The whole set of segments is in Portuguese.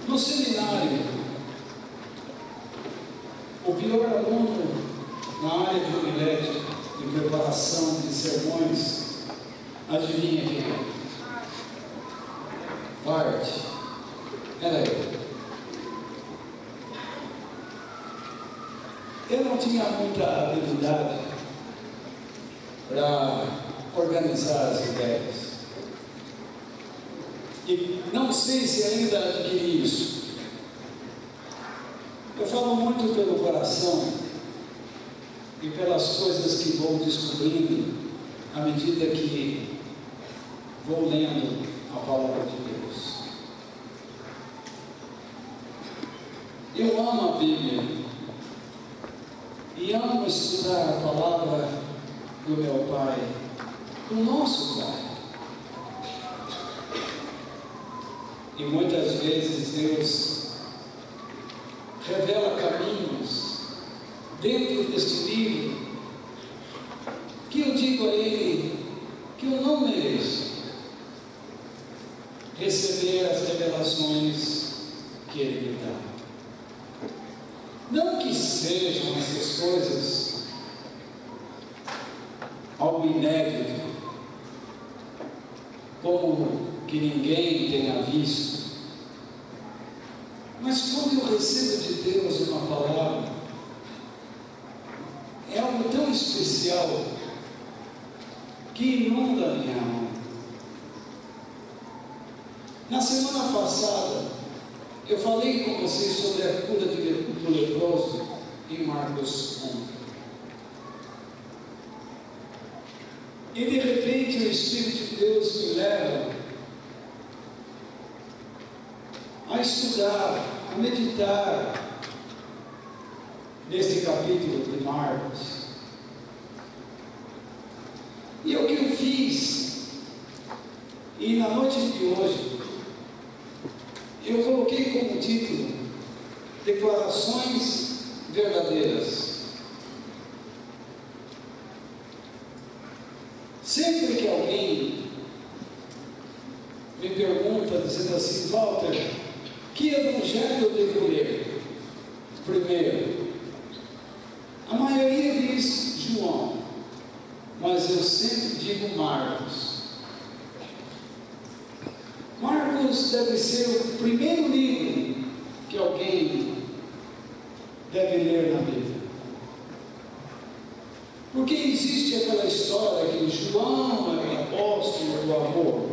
No seminário, o pior aluno na área de homilética, de preparação de sermões, adivinha quem é? Bart. Era eu. Eu não tinha muita habilidade para organizar as ideias. E não sei se ainda adquiri isso. Eu falo muito pelo coração e pelas coisas que vou descobrindo à medida que vou lendo a palavra de Deus. Eu amo a Bíblia e amo estudar a palavra do meu Pai, do nosso Pai. E muitas vezes Deus revela caminhos dentro deste livro que eu digo a Ele que eu não mereço receber as revelações que Ele me dá. Não que sejam essas coisas algo inédito, como que ninguém tenha visto, mas quando eu recebo de Deus uma palavra, é algo tão especial que inunda a minha alma. Na semana passada eu falei com vocês sobre a cura do leproso em Marcos 1. E de repente o Espírito de Deus me leva a estudar, a meditar neste capítulo de Marcos. E o que eu fiz, e na noite de hoje, eu coloquei como título Declarações Verdadeiras. Sempre que alguém me pergunta, dizendo assim: Walter, que evangelho eu devo ler? Primeiro, a maioria diz João, mas eu sempre digo Marcos. Marcos deve ser o primeiro livro que alguém deve ler na Bíblia. Porque existe aquela história que João é o apóstolo do amor.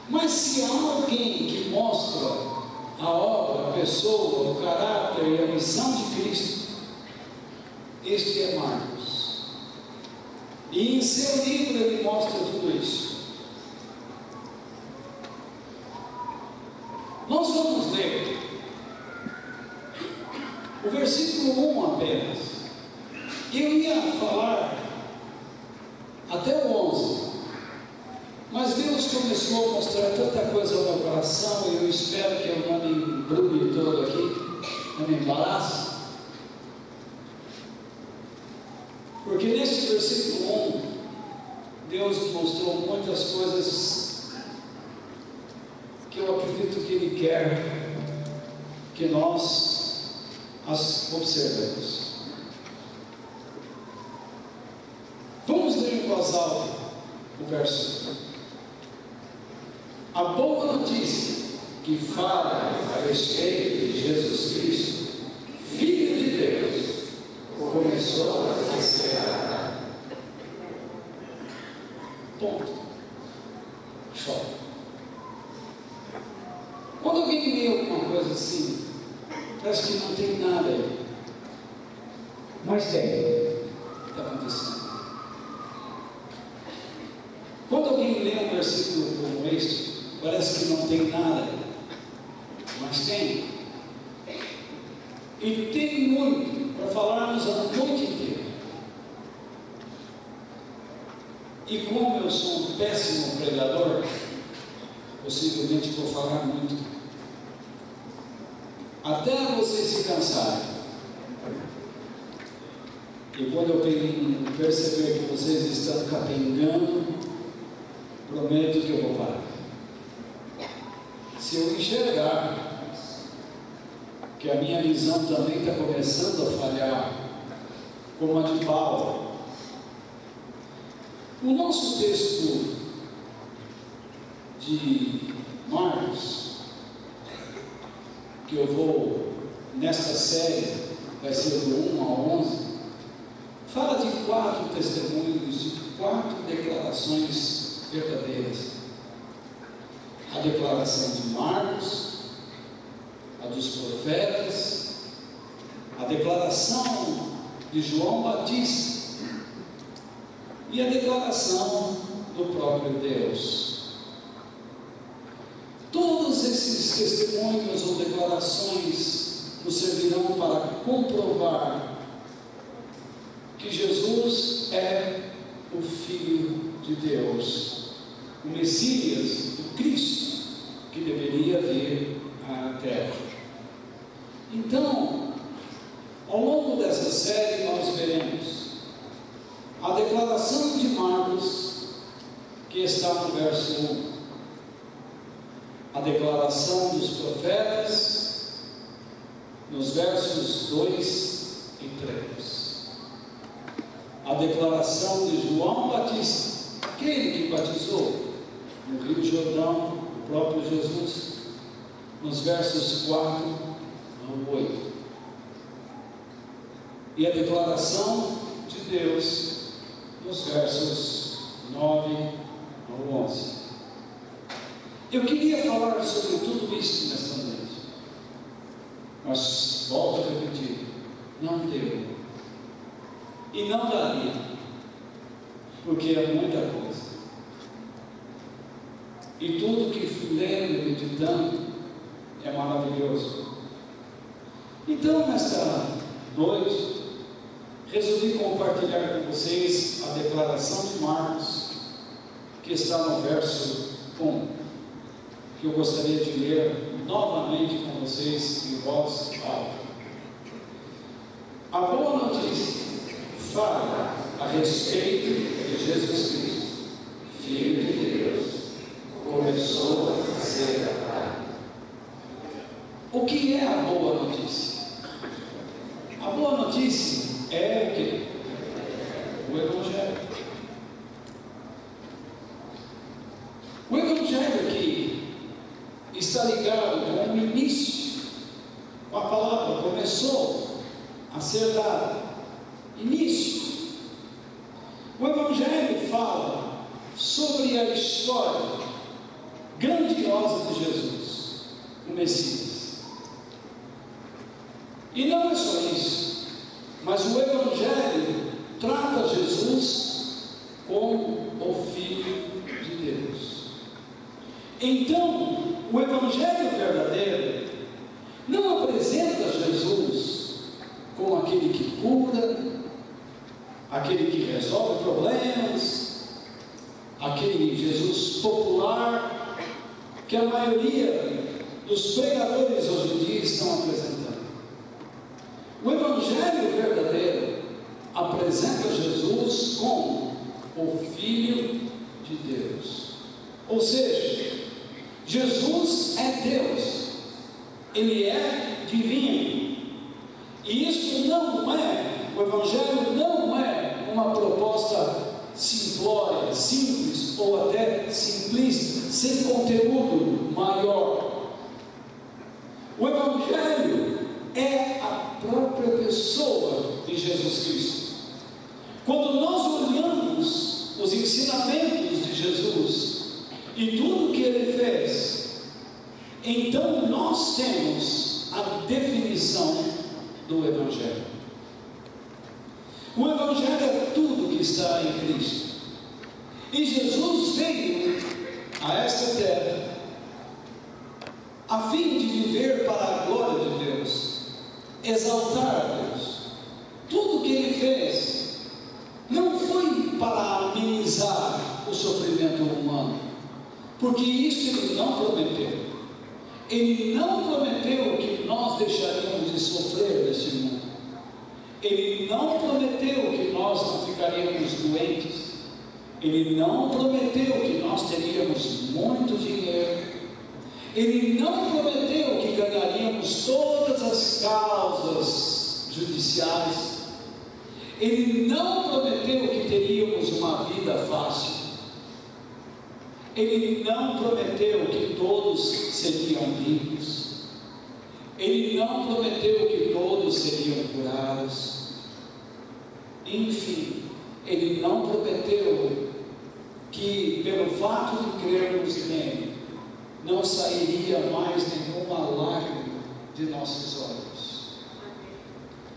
Mas se há alguém que mostra a obra, a pessoa, o caráter e a missão de Cristo, este é Marcos. E em seu livro ele mostra tudo isso. Nós vamos ler o versículo 1 apenas. Eu ia falar até o 11, mas Deus começou a mostrar tanta coisa ao meu coração, e eu espero que eu não me embrulhe todo aqui, não me embaraço, porque nesse versículo 1, Deus mostrou muitas coisas que eu acredito que Ele quer que nós as observemos. Vamos ler em voz alta o verso 1. A boa notícia que fala a respeito de Jesus Cristo, Filho de Deus, começou a Ponto. Só. Quando alguém lê alguma coisa assim, parece que não tem nada aí. Mas tem. Está acontecendo. Quando alguém lê um versículo como este, parece que não tem nada aí. Mas tem. E tem muito para falarmos a noite inteira. E como eu sou um péssimo pregador, possivelmente vou falar muito. Até vocês se cansarem. E quando eu perceber que vocês estão capengando, prometo que eu vou parar. Se eu enxergar que a minha visão também está começando a falhar, como a de Paulo. O nosso texto de Marcos, que eu vou, nesta série, vai ser do 1 ao 11, fala de 4 testemunhos, de 4 declarações verdadeiras. A declaração de Marcos, a dos profetas, a declaração de João Batista e a declaração do próprio Deus. Todos esses testemunhos ou declarações nos servirão para comprovar que Jesus é o Filho de Deus, o Messias, o Cristo, que deveria vir à Terra. Então, ao longo dessa série, nós veremos a declaração de Marcos, que está no verso 1, a declaração dos profetas, nos versos 2 e 3, a declaração de João Batista, aquele que batizou no Rio Jordão, o próprio Jesus, nos versos 4 ao 8, e a declaração de Deus nos versos 9 ao 11. Eu queria falar sobre tudo isso nesta noite, mas volto a repetir, não deu e não daria, porque é muita coisa, e tudo que fui lendo e meditando é maravilhoso. Então, nesta noite, resolvi compartilhar com vocês a declaração de Marcos, que está no verso 1, que eu gostaria de ler novamente com vocês em voz alta. A boa notícia fala a respeito de Jesus Cristo, Filho de Deus, começou a fazer a carne. O que é a boa notícia? A boa notícia é o quê? O Evangelho. O Evangelho que está ligado com o início, com a palavra, começou a ser dada. Início. O Evangelho fala sobre a história grandiosa de Jesus, o Messias. E não é só isso, mas o Evangelho trata Jesus como o Filho de Deus. Então, o Evangelho verdadeiro não apresenta Jesus como aquele que cura, aquele que resolve problemas, aquele Jesus popular que a maioria dos pregadores hoje em dia estão apresentando. O Evangelho verdadeiro apresenta Jesus como o Filho de Deus. Ou seja, Jesus é Deus, Ele é divino. E isso não é, o Evangelho não é uma proposta simplória, simples ou até simplista, sem conteúdo maior. O Evangelho é a própria pessoa de Jesus Cristo. Quando nós olhamos os ensinamentos de Jesus e tudo que ele fez, então nós temos a definição do Evangelho. O Evangelho é tudo que está em Cristo. E Jesus veio a esta terra a fim de viver para a glória de Deus, exaltar Deus. Tudo que ele fez não foi para amenizar o sofrimento humano, porque isso ele não prometeu. Ele não prometeu que nós deixaríamos de sofrer neste mundo. Ele não prometeu que nós não ficaríamos doentes. Ele não prometeu que nós teríamos muito dinheiro. Ele não prometeu que ganharíamos todas as causas judiciais. Ele não prometeu que teríamos uma vida fácil. Ele não prometeu que todos seriam ricos. Ele não prometeu que todos seriam curados. Enfim, ele não prometeu que, pelo fato de crermos nele, não sairia mais nenhuma lágrima de nossos olhos.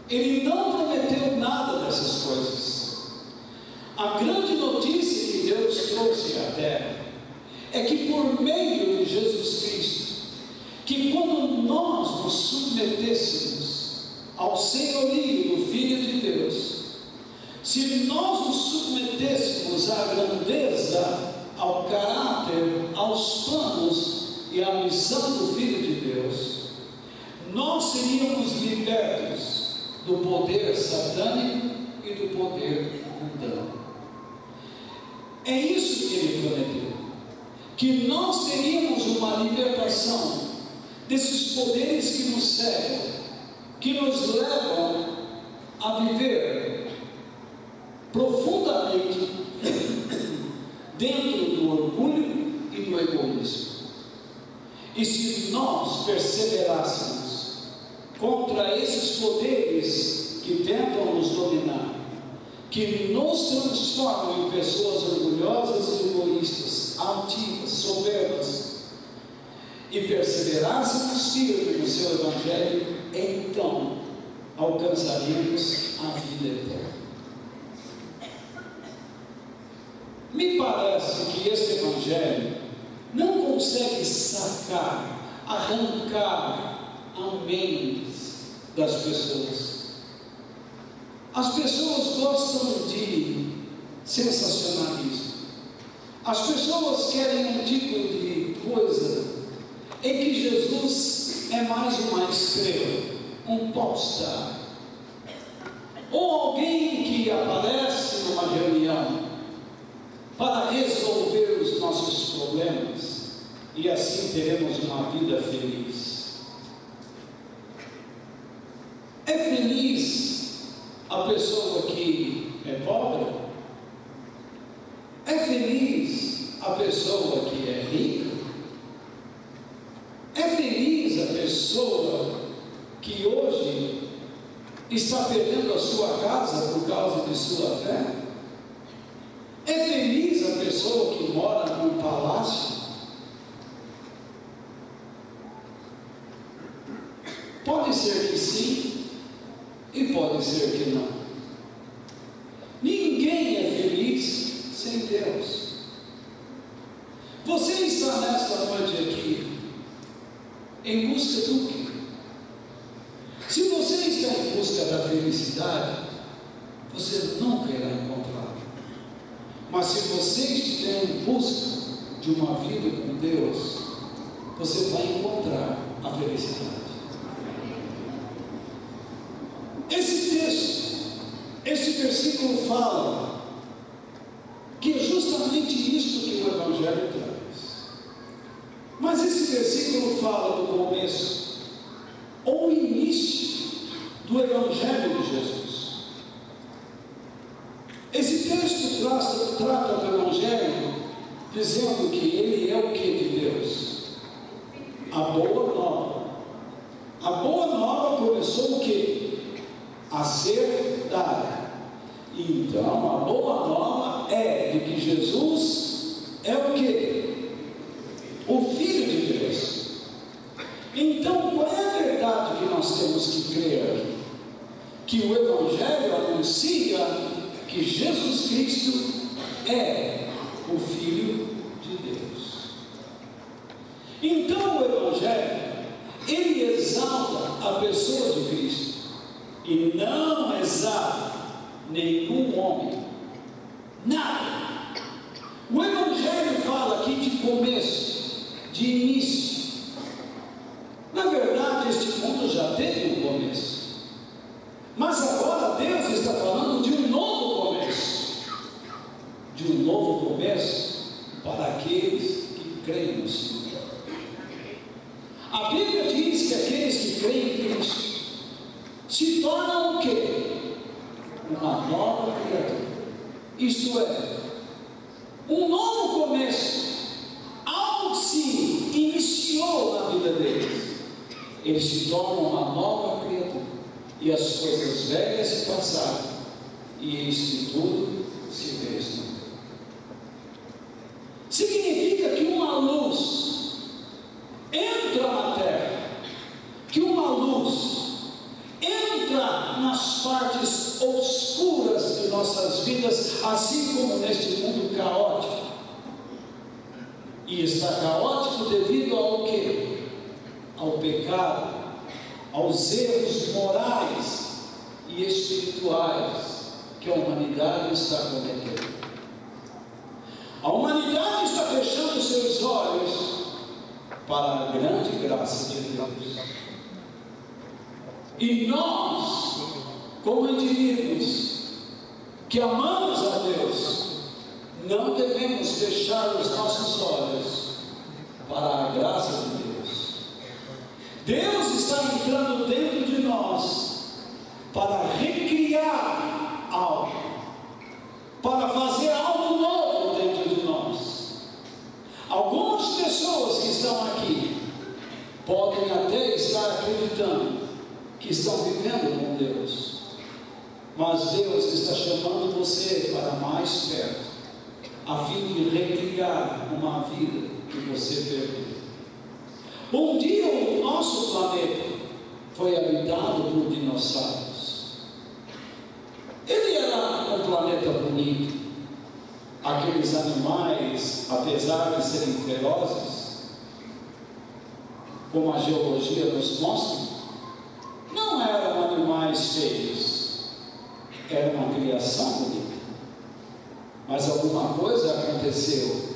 Ele não prometeu nada dessas coisas. A grande notícia que Deus trouxe à terra é que por meio de Jesus Cristo, que quando nós nos submetêssemos ao senhorio do Filho de Deus, se nós nos submetêssemos à grandeza, ao caráter, aos planos e à missão do Filho de Deus, nós seríamos libertos do poder satânico e do poder mundano. É isso que ele prometeu, que nós teríamos uma libertação desses poderes que nos cegam, que nos levam a viver profundamente dentro do orgulho e do egoísmo. E se nós perseverássemos contra esses poderes que tentam nos dominar, que nos transformam em pessoas orgulhosas e egoístas, altivas, soberbas, e perseverassemos firmes no seu Evangelho, então alcançaríamos a vida eterna. Me parece que este Evangelho não consegue sacar, arrancar a mente das pessoas. As pessoas gostam de sensacionalismo. As pessoas querem um tipo de coisa em que Jesus é mais uma estrela, um popstar, ou alguém que aparece numa reunião para resolver os nossos problemas, e assim teremos uma vida feliz. É feliz a pessoa que é pobre? É feliz a pessoa que é rica? É feliz a pessoa que hoje está perdendo a sua casa por causa de sua fé? É feliz a pessoa que mora num palácio? Pode ser que sim, e pode ser que não. Ninguém é feliz sem Deus. Você está nesta noite aqui em busca do quê? Se você está em busca da felicidade, você nunca irá encontrá-la. Mas se você estiver em busca de uma vida com Deus, você vai encontrar a felicidade. Esse versículo fala que é justamente isso que o Evangelho traz. Mas esse versículo fala do começo, ou início do Evangelho de Jesus. Esse texto trata do Evangelho dizendo que ele é o que de Deus? A boa nova. A boa nova começou o quê? A ser dada. Então a boa nova é de que Jesus é o quê? O Filho de Deus. Então, qual é a verdade que nós temos que crer? Que o Evangelho anuncia que Jesus Cristo é o Filho de Deus. Então, o Evangelho, ele exalta a pessoa de Cristo e não exalta nenhum homem, nada. O Evangelho fala aqui de começo, de início. Na verdade, este mundo já teve um começo, mas agora Deus está falando de um novo começo, de um novo começo para aqueles que creem no Senhor. A Bíblia diz que aqueles que creem em Cristo se tornam o quê? Uma nova criatura. Isto é, um novo começo. Algo se iniciou na vida deles. Eles se tornam uma nova criatura. E as coisas velhas se passaram. E eis que tudo se fez novo. Significa que uma luz entra na terra, que uma luz entra nas partes obscuras de nossas vidas, assim como neste mundo caótico. E está caótico devido ao quê? Ao pecado, aos erros morais e espirituais que a humanidade está cometendo. A humanidade está fechando seus olhos para a grande graça de Deus. E nós, como indivíduos que amamos a Deus, não devemos fechar os nossos olhos para a graça de Deus. Deus está entrando dentro de nós para recriar algo, para fazer algo novo dentro de nós. Algumas pessoas que estão aqui podem até estar acreditando que estão vivendo com Deus, mas Deus está chamando você para mais perto, a fim de recriar uma vida que você perdeu. Um dia o nosso planeta foi habitado por dinossauros. Ele era um planeta bonito. Aqueles animais, apesar de serem ferozes, como a geologia nos mostra, não eram animais feios, era uma criação bonita. Mas alguma coisa aconteceu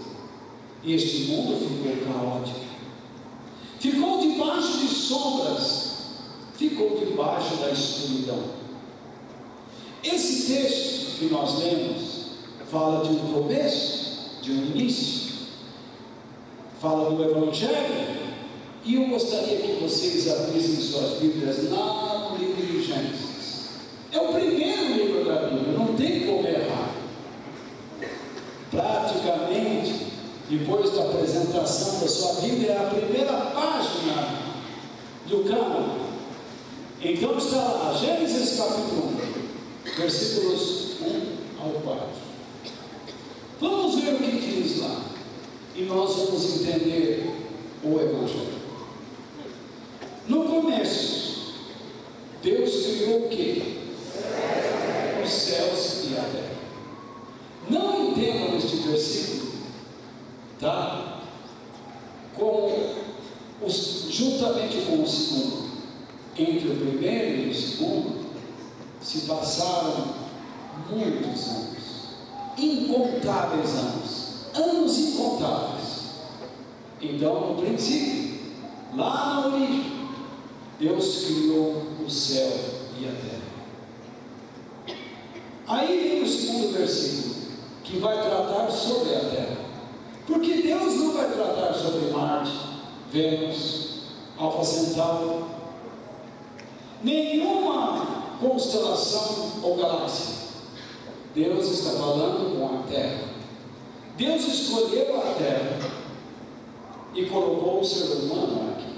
e este mundo ficou caótico, ficou debaixo de sombras, ficou debaixo da escuridão. Esse texto que nós lemos fala de um começo, de um início, fala do Evangelho, e eu gostaria que vocês abrissem suas Bíblias lá no livro de Gênesis. É o primeiro livro da Bíblia, não tem como errar. Praticamente, depois da apresentação da sua Bíblia, é a primeira página do cânon. Então está lá, Gênesis capítulo 1, versículos 1 ao 4. Vamos ver o que diz lá, e nós vamos entender o Evangelho. No começo, Deus criou o quê? Os céus e a terra. Não entendam este versículo, tá? Juntamente com o segundo. Entre o primeiro e o segundo, se passaram muitos anos. Incontáveis anos incontáveis. Então, no princípio, lá na origem, Deus criou o céu e a terra. Aí vem o segundo versículo, que vai tratar sobre a terra, porque Deus não vai tratar sobre Marte, Vênus, Alfa Centauro, nenhuma constelação ou galáxia. Deus está falando com a terra. Deus escolheu a terra e colocou o ser humano aqui.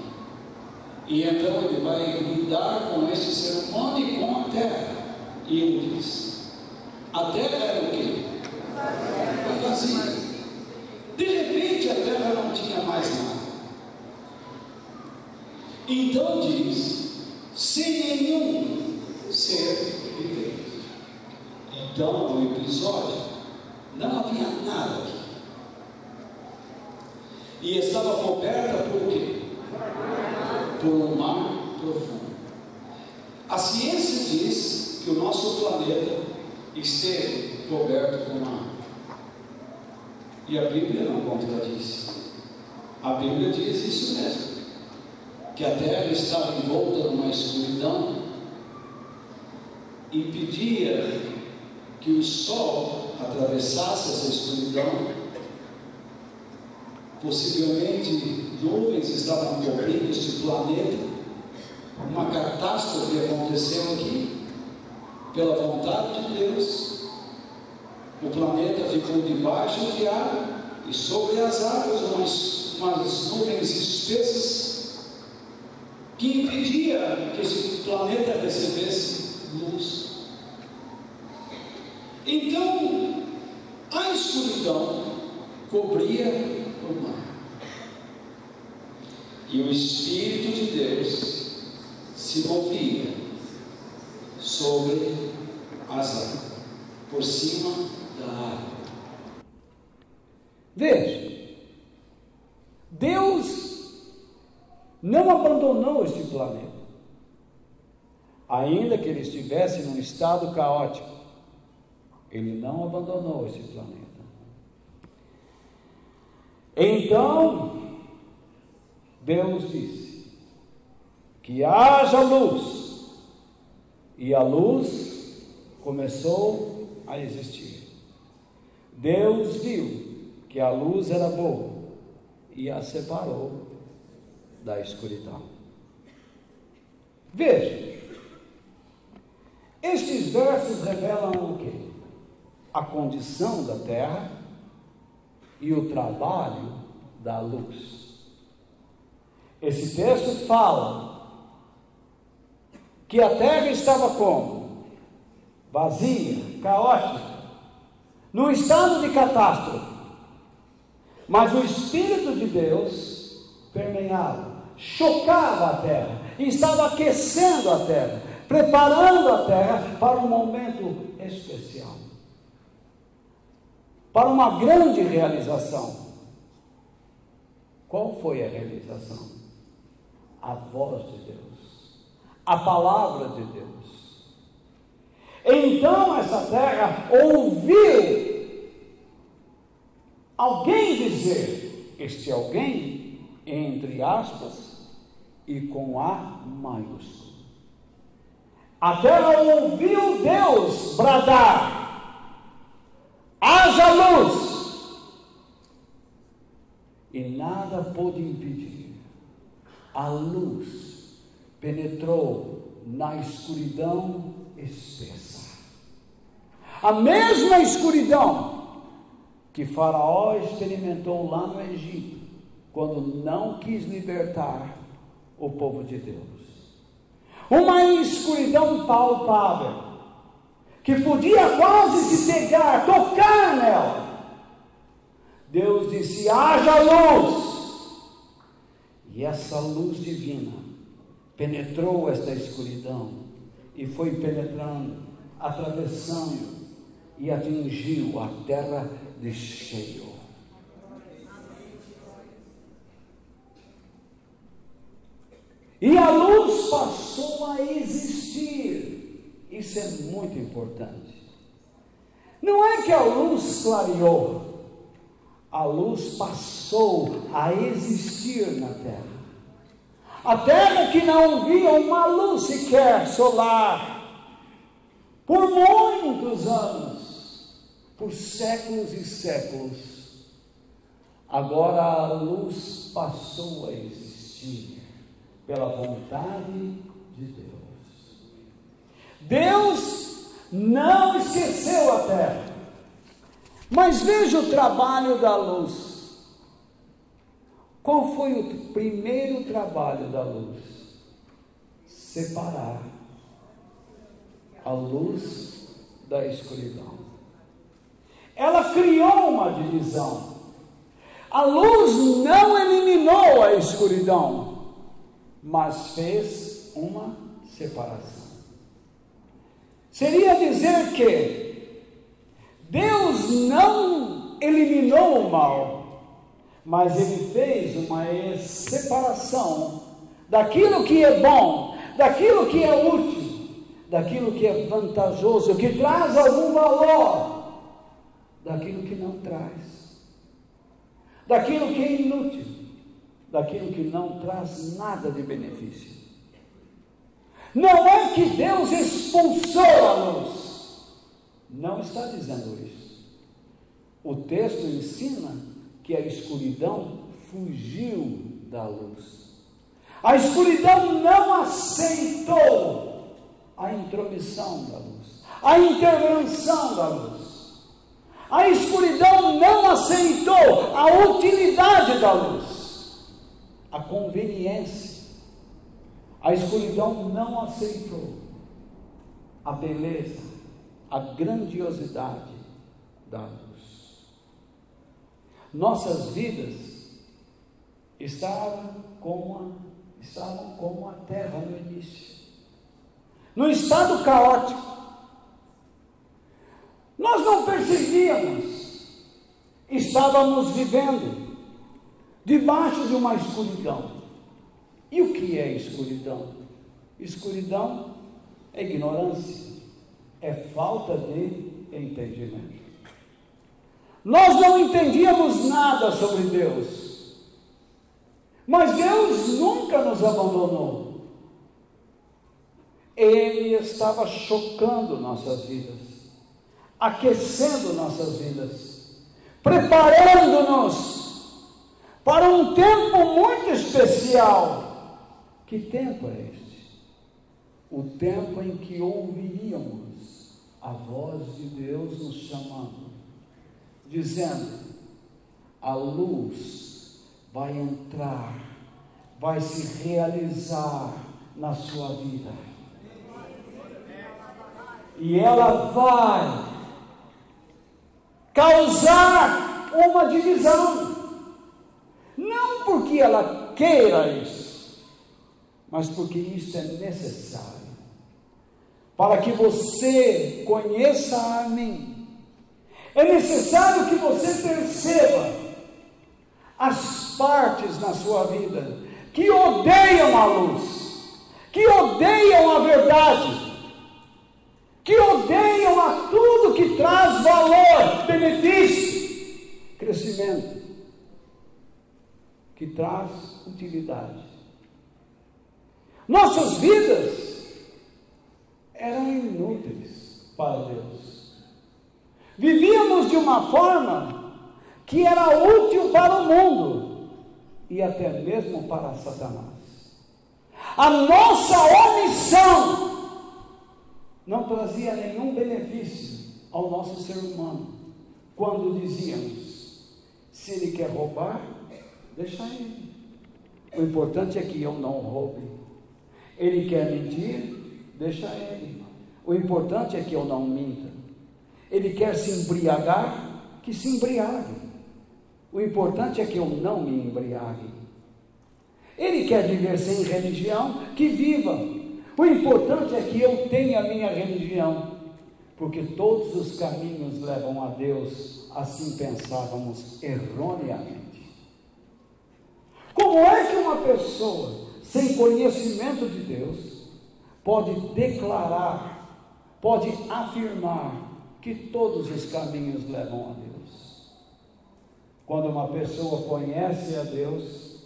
E então ele vai lidar com esse ser humano e com a terra. E ele diz: a terra era o quê? Vazia. De repente a terra não tinha mais nada. Então diz, sem nenhum ser vivente. Então, no episódio, não havia nada aqui. E estava coberta por quê? Por um mar profundo. A ciência diz que o nosso planeta esteve coberto por mar. E a Bíblia não contradiz. A Bíblia diz isso mesmo, que a terra estava envolta numa escuridão, impedia que o sol atravessasse essa escuridão. Possivelmente nuvens estavam cobrindo este planeta. Uma catástrofe aconteceu aqui, pela vontade de Deus. O planeta ficou debaixo de água, e sobre as águas umas nuvens espessas, que impedia que esse planeta recebesse luz. Então, a escuridão cobria o mar, e o Espírito de Deus se movia sobre as águas, por cima da água. Veja, Deus não abandonou este planeta, ainda que ele estivesse num estado caótico. Ele não abandonou este planeta. Então, Deus disse que haja luz, e a luz começou a existir. Deus viu que a luz era boa e a separou da escuridão. Veja, estes versos revelam o quê? A condição da terra e o trabalho da luz. Esse texto fala que a terra estava como? Vazia, caótica, num estado de catástrofe. Mas o Espírito de Deus permeava, chocava a terra, e estava aquecendo a terra, preparando a terra para um momento especial, para uma grande realização. Qual foi a realização? A voz de Deus, a palavra de Deus. Então essa terra ouviu alguém dizer, este alguém, entre aspas, e com A maiúsculo. A terra ouviu Deus bradar, haja luz, e nada pôde impedir. A luz penetrou na escuridão espessa. A mesma escuridão que Faraó experimentou lá no Egito, quando não quis libertar o povo de Deus. Uma escuridão palpável, que podia quase se pegar, tocar nela. Deus disse, haja luz. E essa luz divina penetrou esta escuridão, e foi penetrando, atravessando, e atingiu a terra de cheio. E a luz passou a existir. Isso é muito importante. Não é que a luz clareou, a luz passou a existir na terra. A terra que não via uma luz sequer solar, por muitos anos, por séculos e séculos, agora a luz passou a existir, pela vontade de Deus. Deus não esqueceu a terra, mas veja o trabalho da luz. Qual foi o primeiro trabalho da luz? Separar a luz da escuridão. ela criou uma divisão. A luz não eliminou a escuridão, mas fez uma separação. Seria dizer que Deus não eliminou o mal, mas Ele fez uma separação daquilo que é bom, daquilo que é útil, daquilo que é vantajoso, que traz algum valor, daquilo que não traz, daquilo que é inútil, daquilo que não traz nada de benefício. Não é que Deus expulsou a luz, não está dizendo isso. O texto ensina que a escuridão fugiu da luz. A escuridão não aceitou a intromissão da luz, a intervenção da luz. A escuridão não aceitou a utilidade da luz, a conveniência. A escuridão não aceitou a beleza, a grandiosidade da luz. Nossas vidas estavam como a terra no início, num estado caótico. Nós não percebíamos, estávamos vivendo debaixo de uma escuridão. E o que é escuridão? Escuridão é ignorância, é falta de entendimento. Nós não entendíamos nada sobre Deus, mas Deus nunca nos abandonou. Ele estava chocando nossas vidas, aquecendo nossas vidas, preparando-nos para um tempo muito especial. Que tempo é este? O tempo em que ouviríamos a voz de Deus nos chamando, dizendo: a luz vai entrar, vai se realizar na sua vida, e ela vai causar uma divisão, não porque ela queira isso, mas porque isso é necessário, para que você conheça a mim. É necessário que você perceba as partes na sua vida que odeiam a luz, que odeiam a verdade, que odeiam a tudo que traz valor, benefício, crescimento, que traz utilidade. Nossas vidas eram inúteis para Deus. Vivíamos de uma forma que era útil para o mundo e até mesmo para Satanás. A nossa omissão não trazia nenhum benefício ao nosso ser humano, quando dizíamos: se ele quer roubar, deixa ele. O importante é que eu não roube. Ele quer mentir, deixa ele. O importante é que eu não minta. Ele quer se embriagar, que se embriague. O importante é que eu não me embriague. Ele quer viver sem religião, que viva. O importante é que eu tenha a minha religião, porque todos os caminhos levam a Deus. Assim pensávamos erroneamente. Como é que uma pessoa sem conhecimento de Deus pode declarar, pode afirmar que todos os caminhos levam a Deus? Quando uma pessoa conhece a Deus,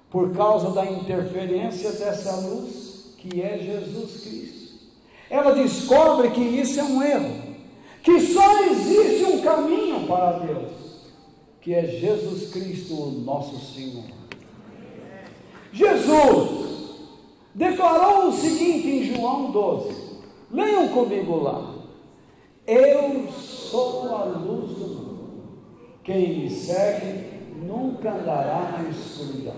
por causa da interferência dessa luz, que é Jesus Cristo, ela descobre que isso é um erro, que só existe um caminho para Deus, que é Jesus Cristo, o nosso Senhor. Jesus declarou o seguinte em João 12, leiam comigo lá: eu sou a luz do mundo, quem me segue nunca andará na escuridão,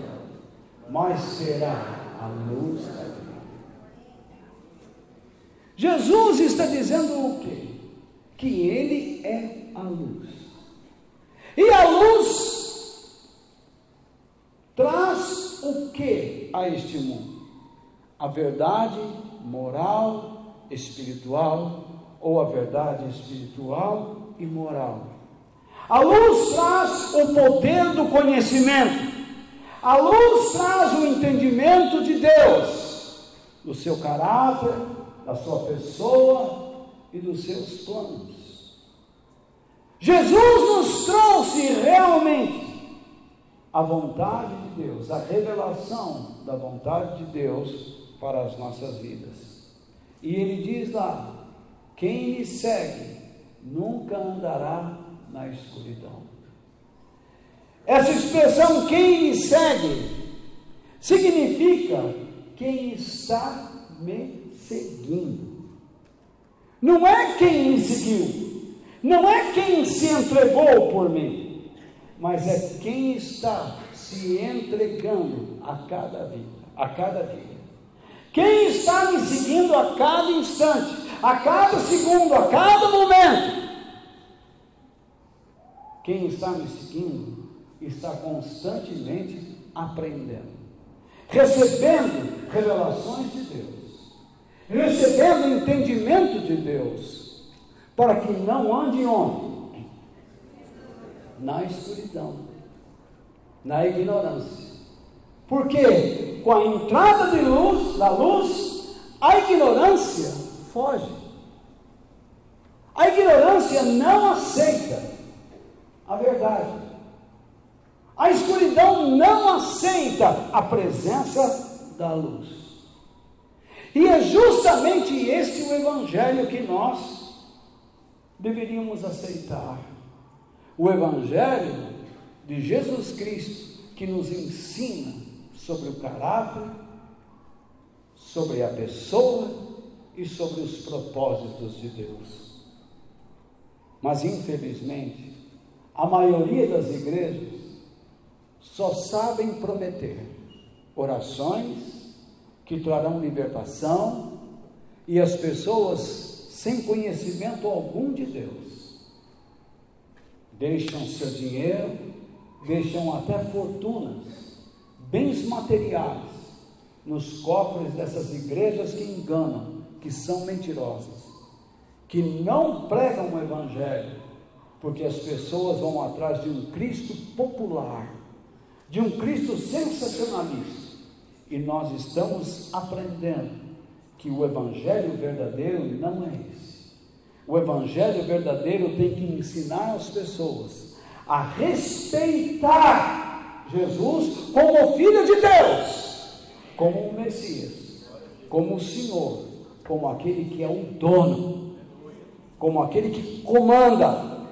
mas terá a luz da vida. Jesus está dizendo o quê? Que Ele é a luz. E a luz traz o que a este mundo? A verdade moral, espiritual, ou a verdade espiritual e moral. A luz traz o poder do conhecimento. A luz traz o entendimento de Deus, do seu caráter, da sua pessoa e dos seus planos. Jesus nos trouxe realmente a vontade de Deus, a revelação da vontade de Deus para as nossas vidas. E ele diz lá: quem me segue nunca andará na escuridão. Essa expressão, quem me segue, significa quem está me seguindo. Não é quem me seguiu, não é quem se entregou por mim, mas é quem está se entregando a cada dia. Quem está me seguindo a cada instante, a cada segundo, a cada momento. Quem está me seguindo está constantemente aprendendo, recebendo revelações de Deus, recebendo entendimento de Deus, para que não ande onde? Na escuridão, na ignorância. Porque com a entrada de luz, da luz, a ignorância foge. A ignorância não aceita a verdade. A escuridão não aceita a presença da luz. E é justamente este o evangelho que nós deveríamos aceitar. O evangelho de Jesus Cristo, que nos ensina sobre o caráter, sobre a pessoa e sobre os propósitos de Deus. Mas infelizmente, a maioria das igrejas só sabem prometer orações que trarão libertação, e as pessoas sem conhecimento algum de Deus deixam seu dinheiro, deixam até fortunas, bens materiais nos cofres dessas igrejas que enganam, que são mentirosas, que não pregam o evangelho, porque as pessoas vão atrás de um Cristo popular, de um Cristo sensacionalista, e nós estamos aprendendo que o evangelho verdadeiro não é esse. O evangelho verdadeiro tem que ensinar as pessoas a respeitar Jesus como Filho de Deus, como o Messias, como o Senhor, como aquele que é o dono, como aquele que comanda,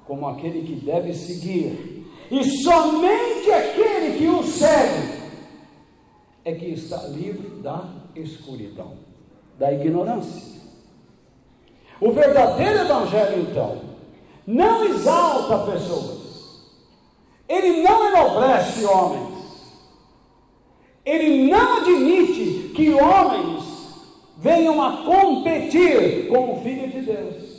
como aquele que deve seguir. E somente aquele que o segue é que está livre da escuridão, da ignorância. O verdadeiro evangelho, então, não exalta pessoas, ele não enobrece homens, ele não admite que homens venham a competir com o Filho de Deus.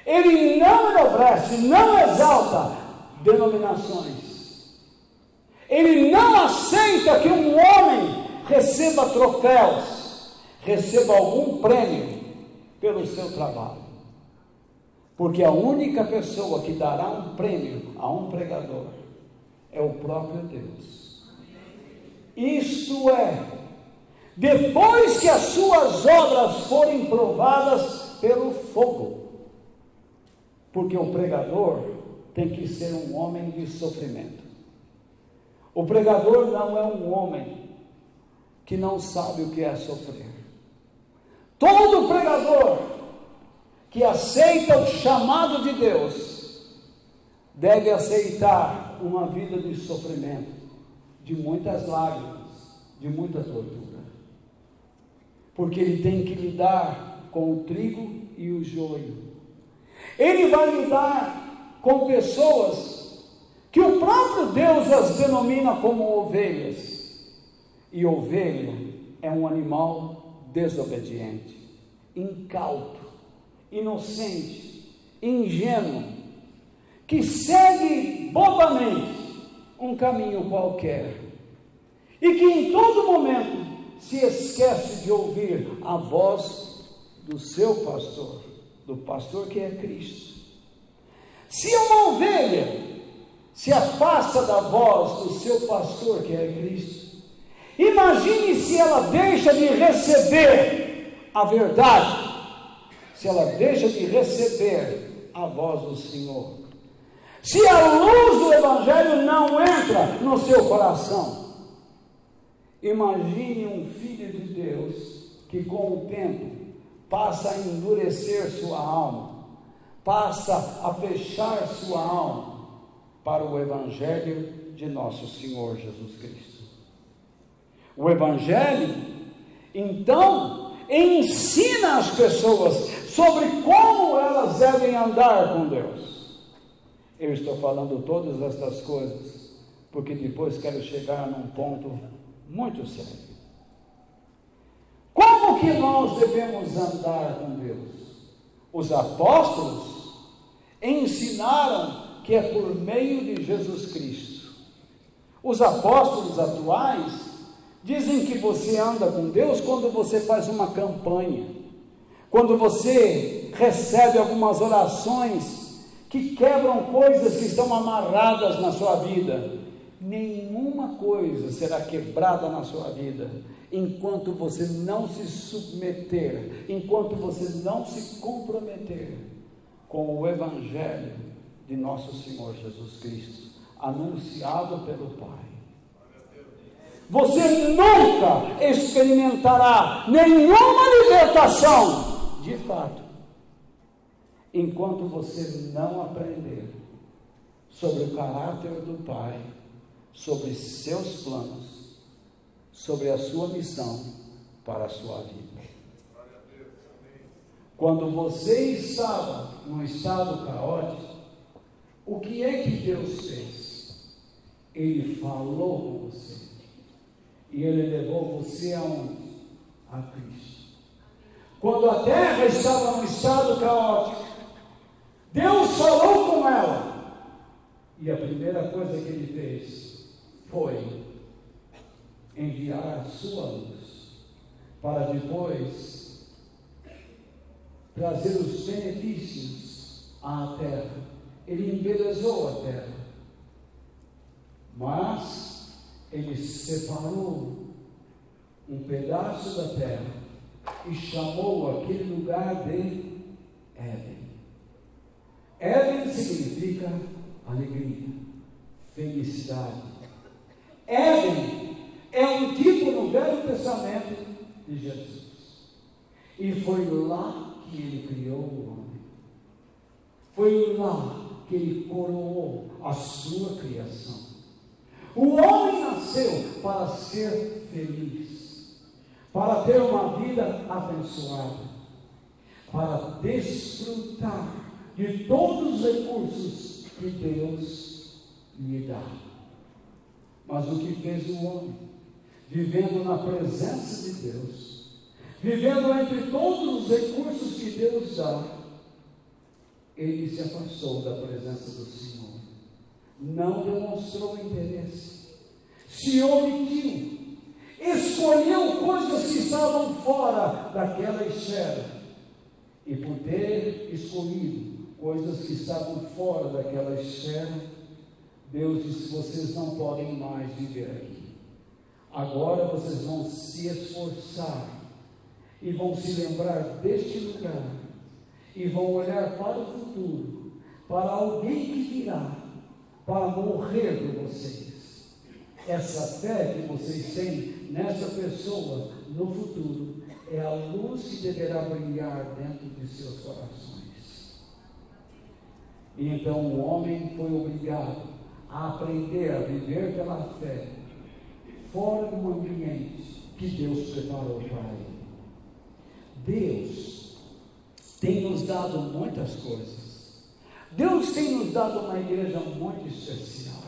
Ele não enobrece, não exalta denominações. Ele não aceita que um homem receba troféus, receba algum prêmio pelo seu trabalho, porque a única pessoa que dará um prêmio a um pregador é o próprio Deus. Isto é, depois que as suas obras forem provadas pelo fogo, porque o pregador tem que ser um homem de sofrimento. O pregador não é um homem que não sabe o que é sofrer. Todo pregador que aceita o chamado de Deus deve aceitar uma vida de sofrimento, de muitas lágrimas, de muita tortura, porque ele tem que lidar com o trigo e o joio. Ele vai lidar com pessoas que o próprio Deus as denomina como ovelhas, e ovelha é um animal desobediente, incauto, inocente, ingênuo, que segue bobamente um caminho qualquer e que em todo momento se esquece de ouvir a voz do seu pastor, do pastor que é Cristo. Se uma ovelha se afasta da voz do seu pastor que é Cristo, imagine se ela deixa de receber a verdade, se ela deixa de receber a voz do Senhor, se a luz do Evangelho não entra no seu coração. Imagine um filho de Deus que com o tempo passa a endurecer sua alma, passa a fechar sua alma para o Evangelho de nosso Senhor Jesus Cristo. O Evangelho, então, ensina as pessoas sobre como elas devem andar com Deus. Eu estou falando todas estas coisas porque depois quero chegar num ponto muito sério. Como que nós devemos andar com Deus? Os apóstolos ensinaram que é por meio de Jesus Cristo. Os apóstolos atuais dizem que você anda com Deus quando você faz uma campanha, quando você recebe algumas orações que quebram coisas que estão amarradas na sua vida. Nenhuma coisa será quebrada na sua vida enquanto você não se submeter, enquanto você não se comprometer com o Evangelho de nosso Senhor Jesus Cristo, anunciado pelo Pai. Você nunca experimentará nenhuma libertação, de fato, enquanto você não aprender sobre o caráter do Pai, sobre seus planos, sobre a sua missão para a sua vida. Quando você estava num estado caótico, o que é que Deus fez? Ele falou com você. E Ele levou você aonde? A Cristo. Quando a terra estava num estado caótico, Deus falou com ela. E a primeira coisa que Ele fez foi enviar a sua luz, para depois trazer os benefícios à terra. Ele embelezou a terra, mas Ele separou um pedaço da terra e chamou aquele lugar de Éden. Éden significa alegria, felicidade. Éden é um tipo no Velho Testamento de Jesus. E foi lá que Ele criou o homem. Foi lá que Ele coroou a sua criação. O homem nasceu para ser feliz, para ter uma vida abençoada, para desfrutar de todos os recursos que Deus lhe dá. Mas o que fez o homem? Vivendo na presença de Deus, vivendo entre todos os recursos que Deus dá, ele se afastou da presença do Senhor, não demonstrou interesse, se omitiu, escolheu coisas que estavam fora daquela esfera, e por ter escolhido coisas que estavam fora daquela esfera, Deus disse: vocês não podem mais viver aqui. Agora vocês vão se esforçar e vão se lembrar deste lugar e vão olhar para o futuro, para alguém que virá para morrer por vocês. Essa fé que vocês têm nessa pessoa no futuro é a luz que deverá brilhar dentro de seus corações. E então o homem foi obrigado a aprender a viver pela fé, fora do ambiente que Deus preparou para ele. Deus tem nos dado muitas coisas. Deus tem nos dado uma igreja muito especial.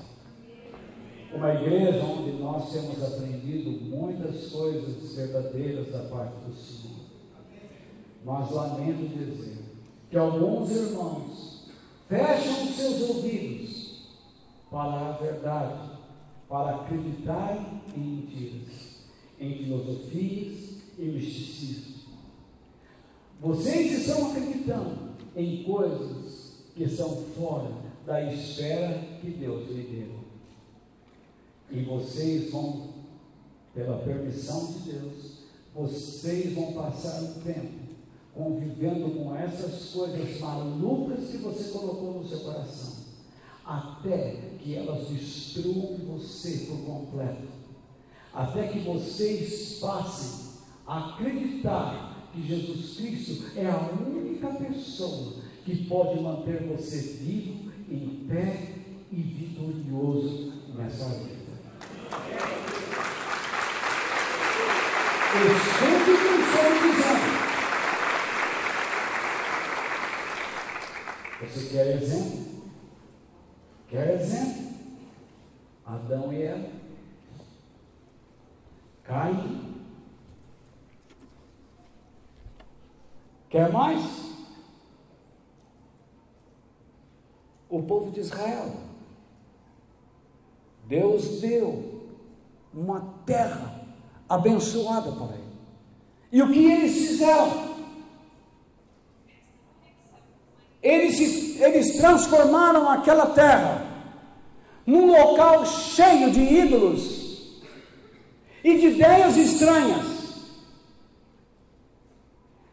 Uma igreja onde nós temos aprendido muitas coisas verdadeiras da parte do Senhor. Mas lamento dizer que alguns irmãos fecham os seus ouvidos para a verdade, para acreditar em mentiras, em filosofias e misticismo. Vocês estão acreditando em coisas que estão fora da esfera que Deus lhe deu. E vocês vão, pela permissão de Deus, vocês vão passar um tempo convivendo com essas coisas malucas que você colocou no seu coração, até que elas destruam você por completo, até que vocês passem a acreditar que Jesus Cristo é a única pessoa que pode manter você vivo, em pé e vitorioso nessa vida. Escute o que eu estou dizendo. Você quer exemplo? Quer exemplo? Adão e Eva, Caim. Quer mais? O povo de Israel. Deus deu uma terra abençoada para ele. E o que eles fizeram? Eles transformaram aquela terra num local cheio de ídolos e de ideias estranhas.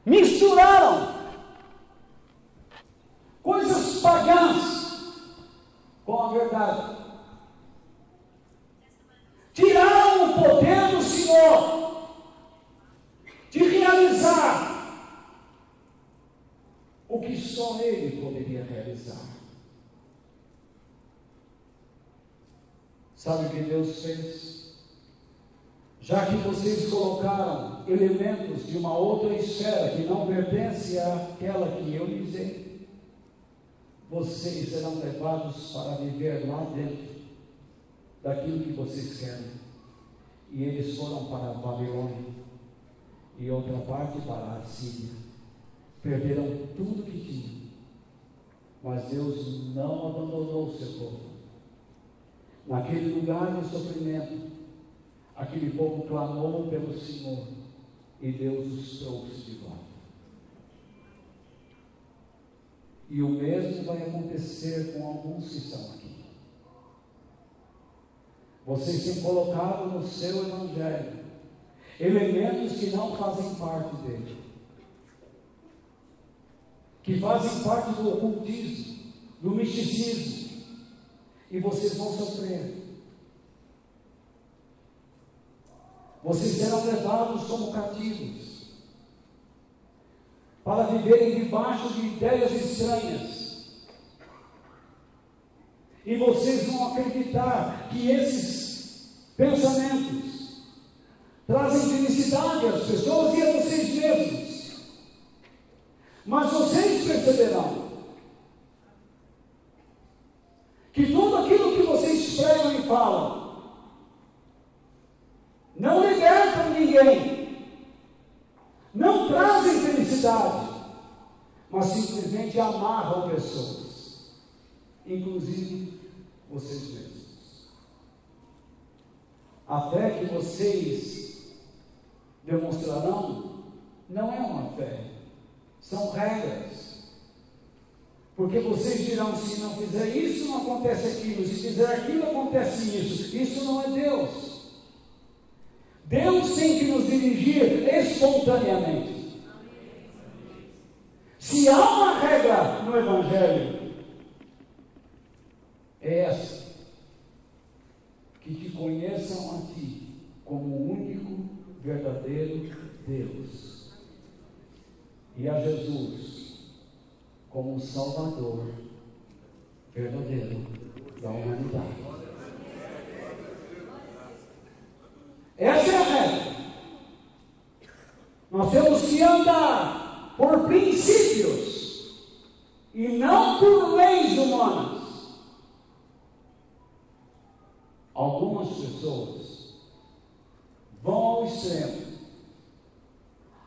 Misturaram coisas pagãs com a verdade. Tiraram o poder do Senhor de realizar o que só Ele poderia realizar. Sabe o que Deus fez? Já que vocês colocaram elementos de uma outra esfera que não pertence àquela que eu lhes dei, vocês serão levados para viver lá dentro daquilo que vocês querem. E eles foram para a Babilônia e outra parte para a Síria. Perderam tudo que tinham, mas Deus não abandonou o seu povo. Naquele lugar de sofrimento, aquele povo clamou pelo Senhor e Deus os trouxe de volta. E o mesmo vai acontecer com alguns que estão aqui. Vocês têm colocado no seu evangelho elementos que não fazem parte dele, que fazem parte do ocultismo, do misticismo, e vocês vão sofrer. Vocês serão levados como cativos para viverem debaixo de ideias estranhas, e vocês vão acreditar que esses pensamentos trazem felicidade às pessoas e a vocês mesmos. Mas vocês perceberão que tudo aquilo que vocês pregam e falam não libertam ninguém, não trazem felicidade, mas simplesmente amarram pessoas, inclusive vocês mesmos. A fé que vocês demonstrarão não é uma fé, são regras. Porque vocês dirão, se não fizer isso, não acontece aquilo, se fizer aquilo, acontece isso. Isso não é Deus. Deus tem que nos dirigir espontaneamente. Se há uma regra no Evangelho, é essa: que te conheçam a ti como o único verdadeiro Deus, e a Jesus como o Salvador verdadeiro da humanidade. Essa é a regra. Nós temos que andar por princípios e não por leis humanas. Algumas pessoas vão ao extremo,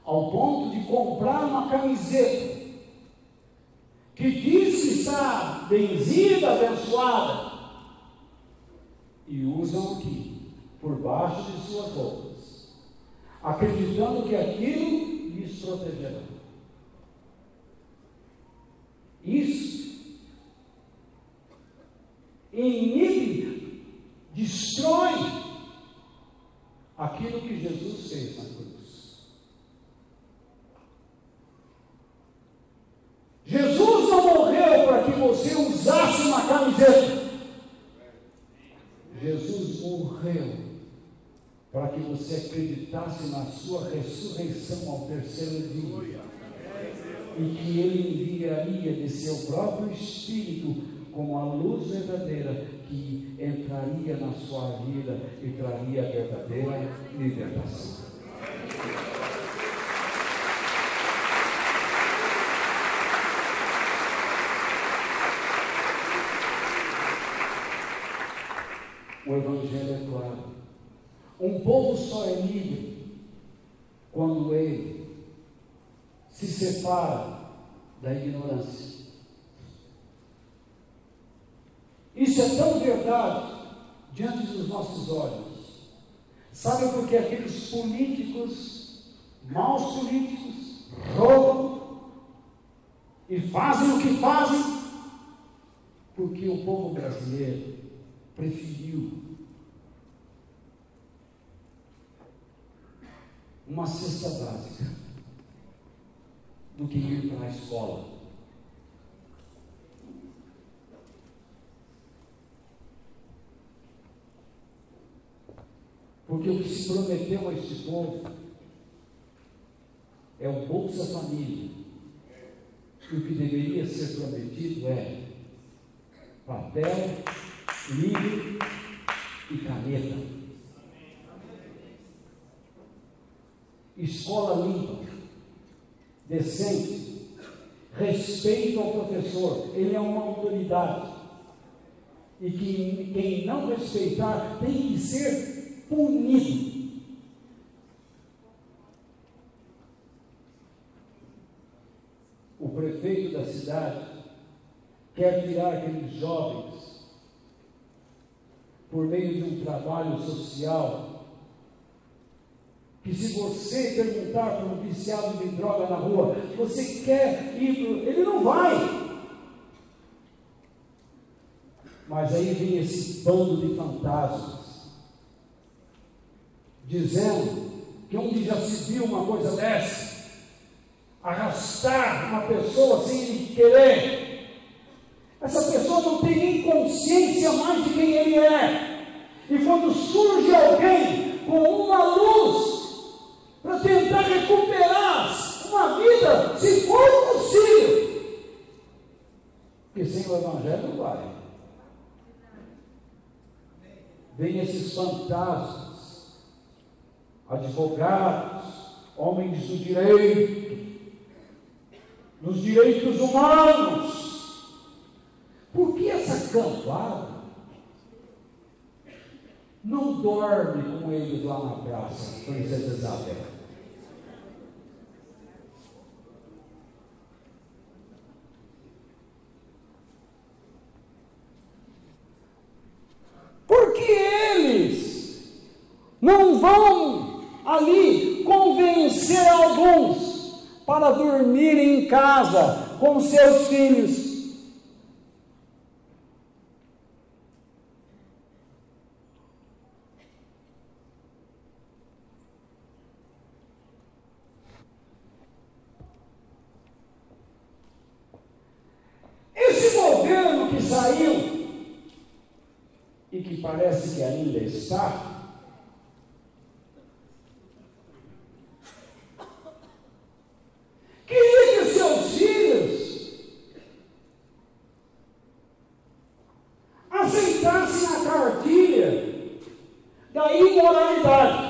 ao ponto de comprar uma camiseta benzida, abençoada, e usam aqui, por baixo de suas roupas, acreditando que aquilo lhes protegerá. Isso inibe, destrói aquilo que Jesus fez na cruz. Jesus não morreu para que você usasse uma camiseta. Jesus morreu para que você acreditasse na sua ressurreição ao terceiro dia, e que Ele enviaria de seu próprio Espírito como a luz verdadeira que entraria na sua vida e traria a verdadeira libertação. O Evangelho é claro. Um povo só é livre quando ele se separa da ignorância. Isso é tão verdade diante dos nossos olhos. Sabe por que aqueles políticos, maus políticos, roubam e fazem o que fazem? Porque o povo brasileiro preferiu uma cesta básica do que ir para a escola. Porque o que se prometeu a este povo é o Bolsa Família. E o que deveria ser prometido é papel, livro e caneta. Escola limpa, decente, respeito ao professor, ele é uma autoridade. E que quem não respeitar tem que ser punido. O prefeito da cidade quer tirar aqueles jovens por meio de um trabalho social, que se você perguntar para um viciado de droga na rua, você quer ir para... Ele não vai. Mas aí vem esse bando de fantasmas, dizendo que onde já se viu uma coisa dessa, arrastar uma pessoa sem ele querer, essa pessoa não tem nem consciência mais de quem ele é. E quando surge alguém com uma luz para tentar recuperar uma vida, se for possível, porque sem o Evangelho não vai. Vem esses fantasmas, advogados, homens do direito, dos direitos humanos. Por que essa cambada não dorme com eles lá na praça, Princesa Isabel? Porque eles não vão ali convencer alguns para dormirem em casa com seus filhos. Esse governo que saiu e que parece que ainda está, queria que seus filhos aceitassem a cartilha da imoralidade.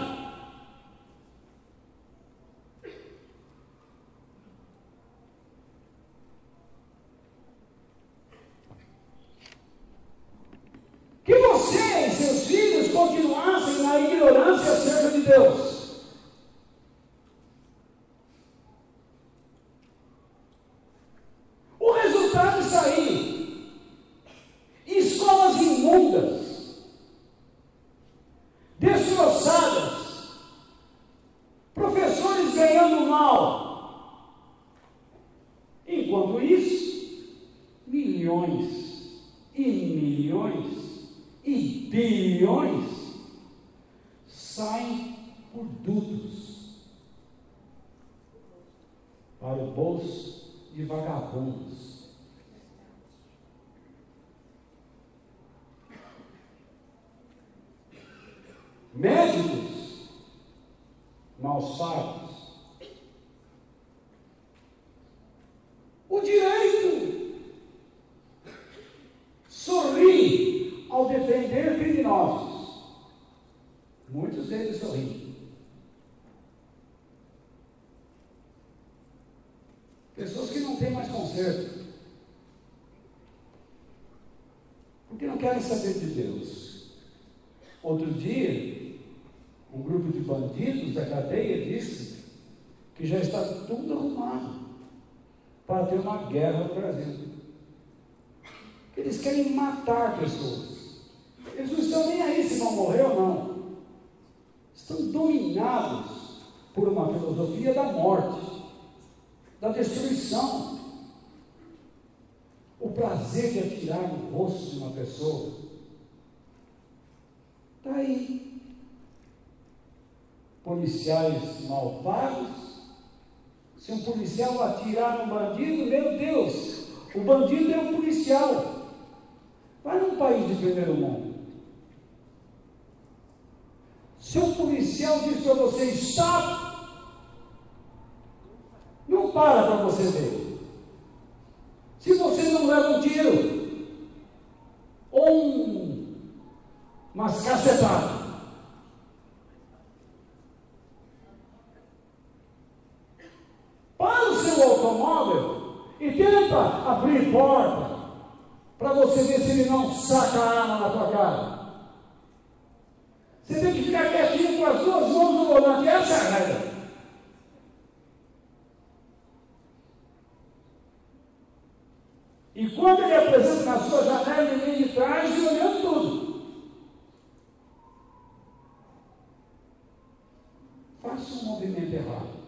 Que você e seus filhos continuassem na ignorância acerca de Deus. O resultado disso aí milhões e milhões e bilhões saem por dutos para o bolso de vagabundos. Médicos mal pagos. O direito sorri ao defender criminosos. Muitos deles sorriem. Pessoas que não têm mais conserto, porque não querem saber de Deus. Outro dia, um grupo de bandidos da cadeia disse que já está tudo arrumado para ter uma guerra no Brasil. Que eles querem matar pessoas. Eles não estão nem aí se vão morrer ou não. Estão dominados por uma filosofia da morte, da destruição. O prazer de atirar no rosto de uma pessoa. Está aí. Policiais mal pagos. Se um policial atirar no bandido, meu Deus, o bandido é um policial. Vai num país de primeiro mundo. Se um policial diz para você, stop, não para você ver. Se você não leva um tiro, ou umas cacetadas, para o seu automóvel e tenta abrir porta para você ver se ele não saca a arma na tua cara. Você tem que ficar quietinho com as duas mãos no volante. Essa é a regra. E quando ele apresenta na sua janela, ele vem de trás e olhando tudo. Faça um movimento errado.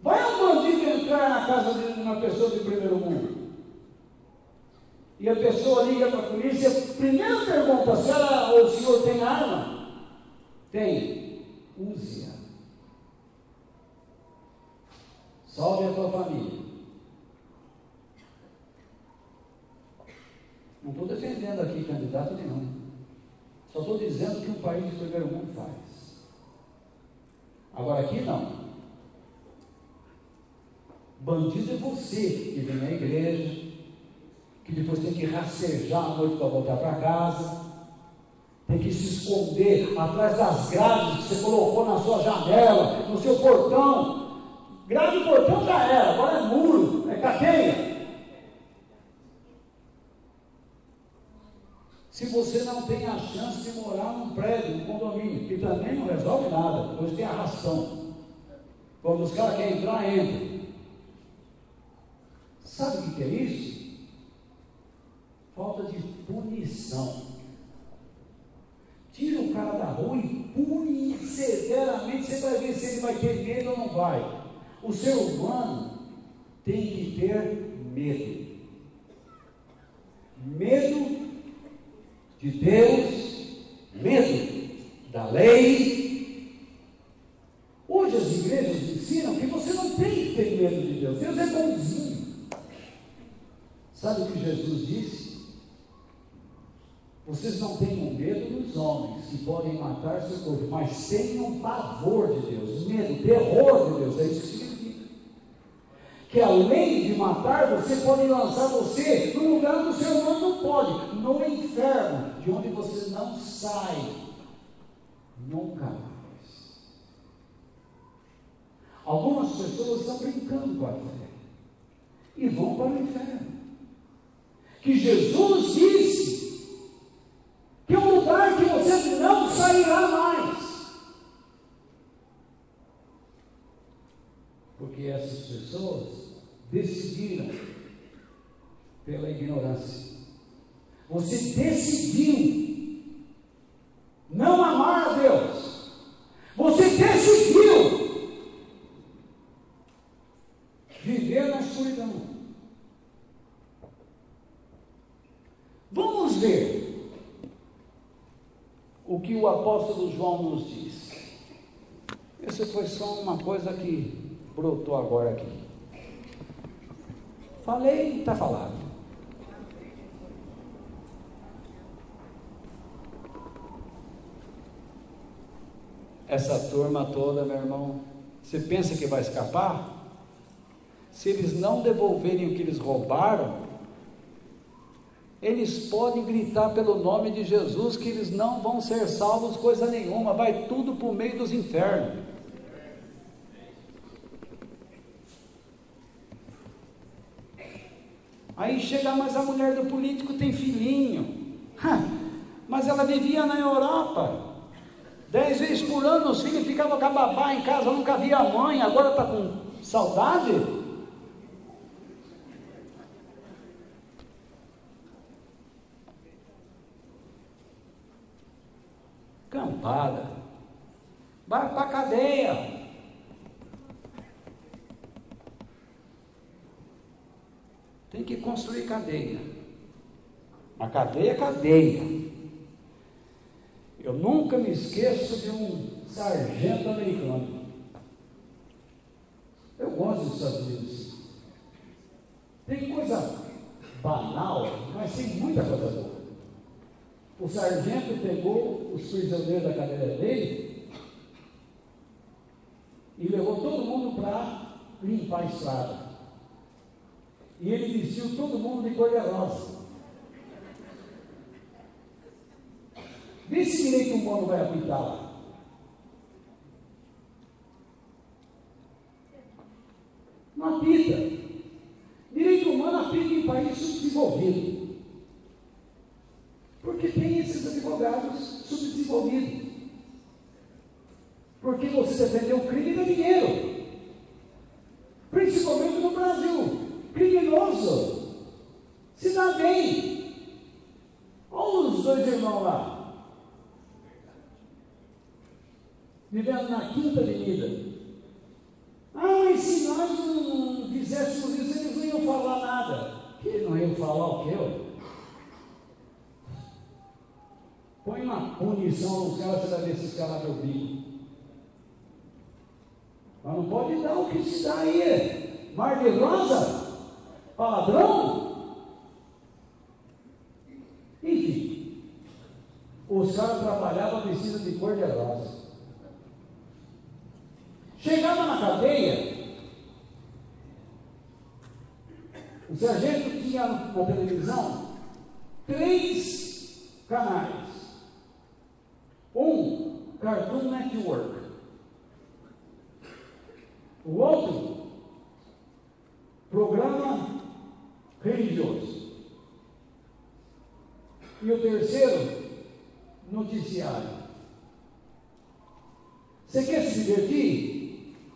Vai um bandido entrar na casa de uma pessoa de primeiro mundo. E a pessoa liga para a polícia, primeiro pergunta se ela ou o senhor tem arma. Tem. Use-a. Salve a tua família. Não estou defendendo aqui candidato nenhum. Só estou dizendo que um país de primeiro mundo faz. Agora aqui não. Bandido é você que vem na igreja, que depois tem que rastejar à noite para voltar para casa, tem que se esconder atrás das grades que você colocou na sua janela, no seu portão. Grade e portão já era, agora é muro, é cadeia. Se você não tem a chance de morar num prédio, num condomínio, que também não resolve nada, depois tem arrastão. Quando os caras querem entrar, entram. Sabe o que é isso? Falta de punição. Tira o cara da rua e pune severamente. Você vai ver se ele vai ter medo ou não vai. O ser humano tem que ter medo. Medo de Deus, medo da lei. Hoje as igrejas ensinam que você não tem que ter medo de Deus. Deus é bonzinho. Sabe o que Jesus disse? Vocês não tenham medo dos homens que podem matar seu corpo, mas tenham pavor de Deus, medo, terror de Deus. É isso que significa. Que além de matar, você pode lançar você num lugar que o ser humano não pode, no inferno, de onde você não sai nunca mais. Algumas pessoas estão brincando com a fé e vão para o inferno. Que Jesus disse que é um lugar que você não sairá mais. Porque essas pessoas decidiram pela ignorância. Você decidiu não amar a Deus. Você decidiu viver na escuridão. Vamos ver o que o apóstolo João nos diz. Isso foi só uma coisa que brotou agora aqui. Falei, está falado. Essa turma toda, meu irmão, você pensa que vai escapar? Se eles não devolverem o que eles roubaram, eles podem gritar pelo nome de Jesus que eles não vão ser salvos coisa nenhuma, vai tudo para o meio dos infernos. Aí chega, mas a mulher do político tem filhinho, mas ela vivia na Europa, 10 vezes por ano os filhos ficavam com a babá em casa, nunca via a mãe, agora está com saudade? Campada, vai para a cadeia. Tem que construir cadeia. Uma cadeia é cadeia. Eu nunca me esqueço de um sargento americano. Eu gosto dos Estados Unidos. Tem coisa banal, mas tem muita coisa boa. O sargento pegou os prisioneiros da cadeira dele e levou todo mundo para limpar a estrada. E ele vestiu todo mundo de cor-de-rosa. Vê se direito humano vai apitar lá. Não apita. Direito humano apita em país subdesenvolvido. Porque tem esses advogados subdesenvolvidos. Porque você defender o crime dá dinheiro. Principalmente no Brasil. Criminoso. Se dá bem. Olha os dois irmãos lá. Vivendo na Quinta Avenida. Mas se nós não fizéssemos isso, eles não iam falar nada. Que não iam falar o quê? Põe uma punição nos caras, você vai ver se os caras obrigam. Mas não pode dar o que se dá aí. Mar de rosa? Palavrão? Enfim. Os caras trabalhavam vestidos de cor de rosa. Chegava na cadeia, o sargento tinha na televisão 3 canais. Um, Cartoon Network. O outro, programa religioso. E o terceiro, noticiário. Você quer se divertir?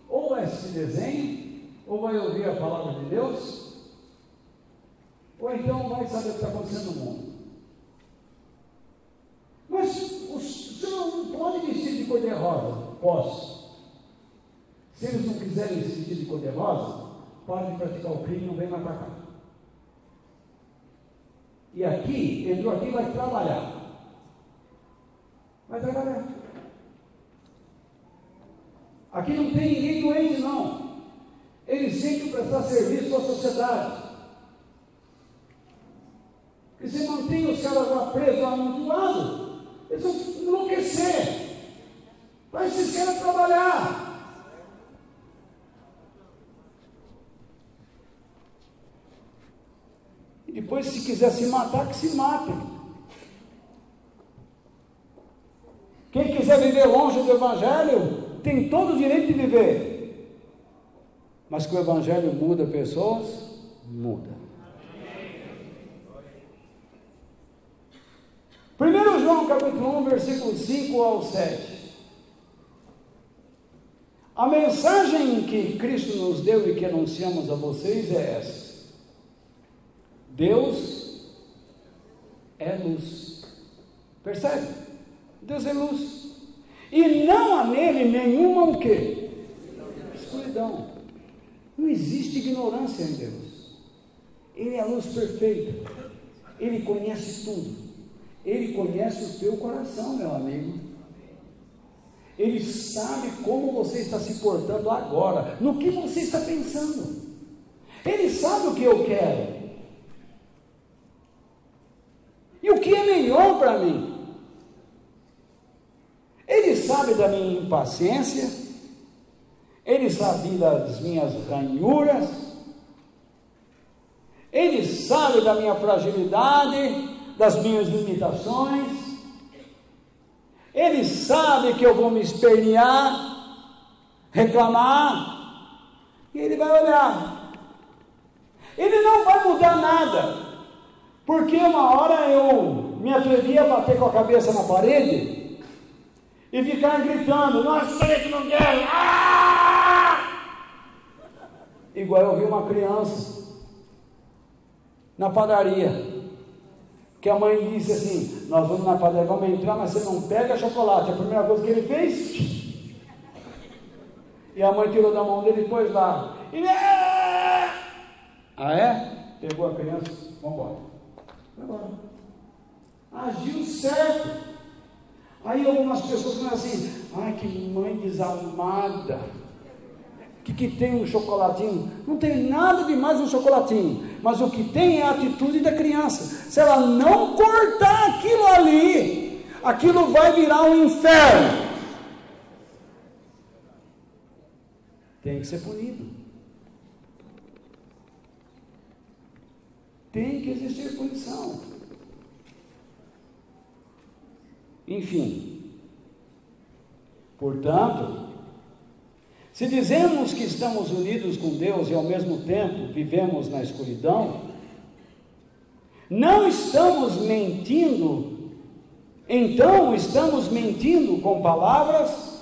Ou vai assistir desenho, ou vai ouvir a palavra de Deus, ou então vai saber o que está acontecendo no mundo. Mas o senhor não pode vestir de cor-de-rosa. Posso. Se eles não quiserem se vestir de cor-de-rosa, podem de praticar o crime e não vem mais para cá. E aqui, entrou aqui e vai trabalhar. Vai trabalhar. Aqui não tem ninguém doente, não. Eles têm que prestar serviço à sociedade. Porque se mantém os caras lá presos lá no lado, eles vão enlouquecer. Vai esses caras trabalhar. E depois, se quiser se matar, que se matem. Quem quiser viver longe do Evangelho, tem todo o direito de viver, mas que o Evangelho muda pessoas, muda. 1 João capítulo 1, versículo 5 ao 7. A mensagem que Cristo nos deu e que anunciamos a vocês é essa: Deus é luz. Percebe? Deus é luz. E não há nele nenhuma o quê? Escuridão. Não existe ignorância em Deus. Ele é a luz perfeita. Ele conhece tudo. Ele conhece o teu coração, meu amigo. Ele sabe como você está se portando agora, no que você está pensando. Ele sabe o que eu quero. E o que é melhor para mim? Ele sabe da minha impaciência. Ele sabe das minhas ranhuras. Ele sabe da minha fragilidade, das minhas limitações. Ele sabe que eu vou me espernear, reclamar, e Ele vai olhar. Ele não vai mudar nada, porque uma hora eu me atrevi a bater com a cabeça na parede e ficar gritando: não sei que não quero! Igual eu vi uma criança na padaria, que a mãe disse assim: nós vamos na padaria, vamos entrar, mas você não pega chocolate. A primeira coisa que ele fez, e a mãe tirou da mão dele e pôs lá. Ah é? Pegou a criança, vamos embora. Agiu certo. Aí algumas pessoas falam assim: ai, que mãe desalmada. O que tem um chocolatinho? Não tem nada demais um chocolatinho, mas o que tem é a atitude da criança. Se ela não cortar aquilo ali, aquilo vai virar um inferno. Tem que ser punido. Tem que existir punição. Enfim, portanto, se dizemos que estamos unidos com Deus e ao mesmo tempo vivemos na escuridão, não estamos mentindo, então estamos mentindo com palavras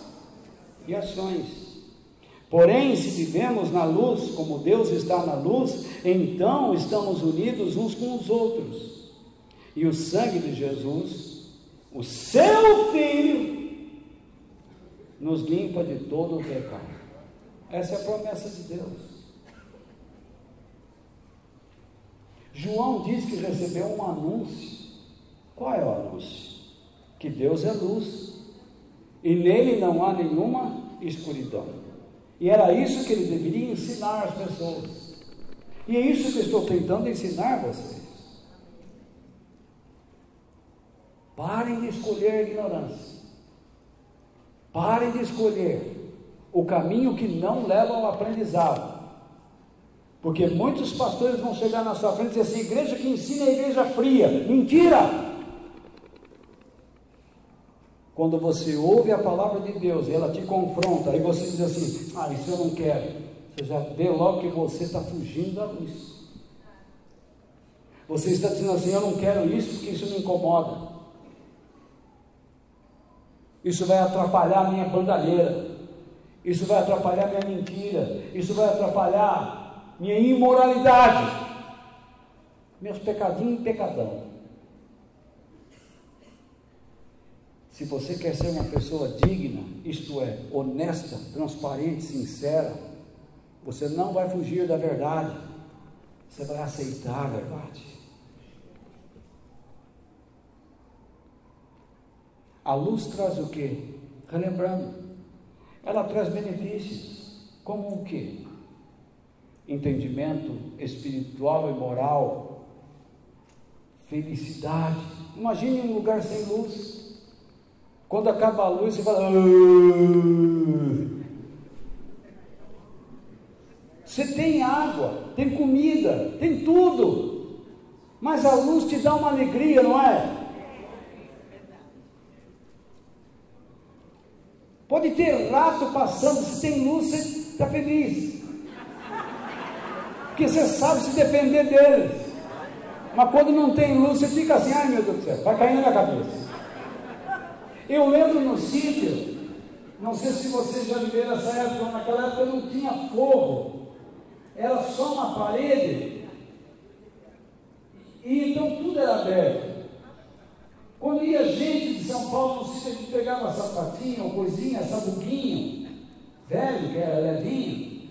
e ações. Porém, se vivemos na luz, como Deus está na luz, então estamos unidos uns com os outros. E o sangue de Jesus, o seu Filho, nos limpa de todo o pecado. Essa é a promessa de Deus. João diz que recebeu um anúncio. Qual é o anúncio? Que Deus é luz e nele não há nenhuma escuridão. E era isso que ele deveria ensinar às pessoas. E é isso que eu estou tentando ensinar a vocês. Parem de escolher a ignorância. Parem de escolher o caminho que não leva ao aprendizado. Porque muitos pastores vão chegar na sua frente e dizer assim: igreja que ensina é igreja fria. Mentira! Quando você ouve a palavra de Deus e ela te confronta, aí você diz assim: ah, isso eu não quero. Você já vê logo que você está fugindo da luz. Você está dizendo assim: eu não quero isso porque isso me incomoda. Isso vai atrapalhar a minha bandalheira. Isso vai atrapalhar minha mentira. Isso vai atrapalhar minha imoralidade. Meus pecadinhos e pecadão. Se você quer ser uma pessoa digna, isto é, honesta, transparente, sincera, você não vai fugir da verdade. Você vai aceitar a verdade. A luz traz o quê? Relembrando, ela traz benefícios, como o quê? Entendimento espiritual e moral, felicidade. Imagine um lugar sem luz. Quando acaba a luz, você fala: você tem água, tem comida, tem tudo, mas a luz te dá uma alegria, não é? Pode ter rato passando, se tem luz, você está feliz, porque você sabe se defender deles. Mas quando não tem luz, você fica assim: ai meu Deus do céu, vai cair na minha cabeça. Eu lembro no sítio, não sei se vocês já viveram essa época, naquela época não tinha fogo, era só uma parede, e então tudo era aberto. Quando ia gente de São Paulo no sítio, a gente pegava sapatinho, ou coisinha, sabuguinho, velho, que era levinho,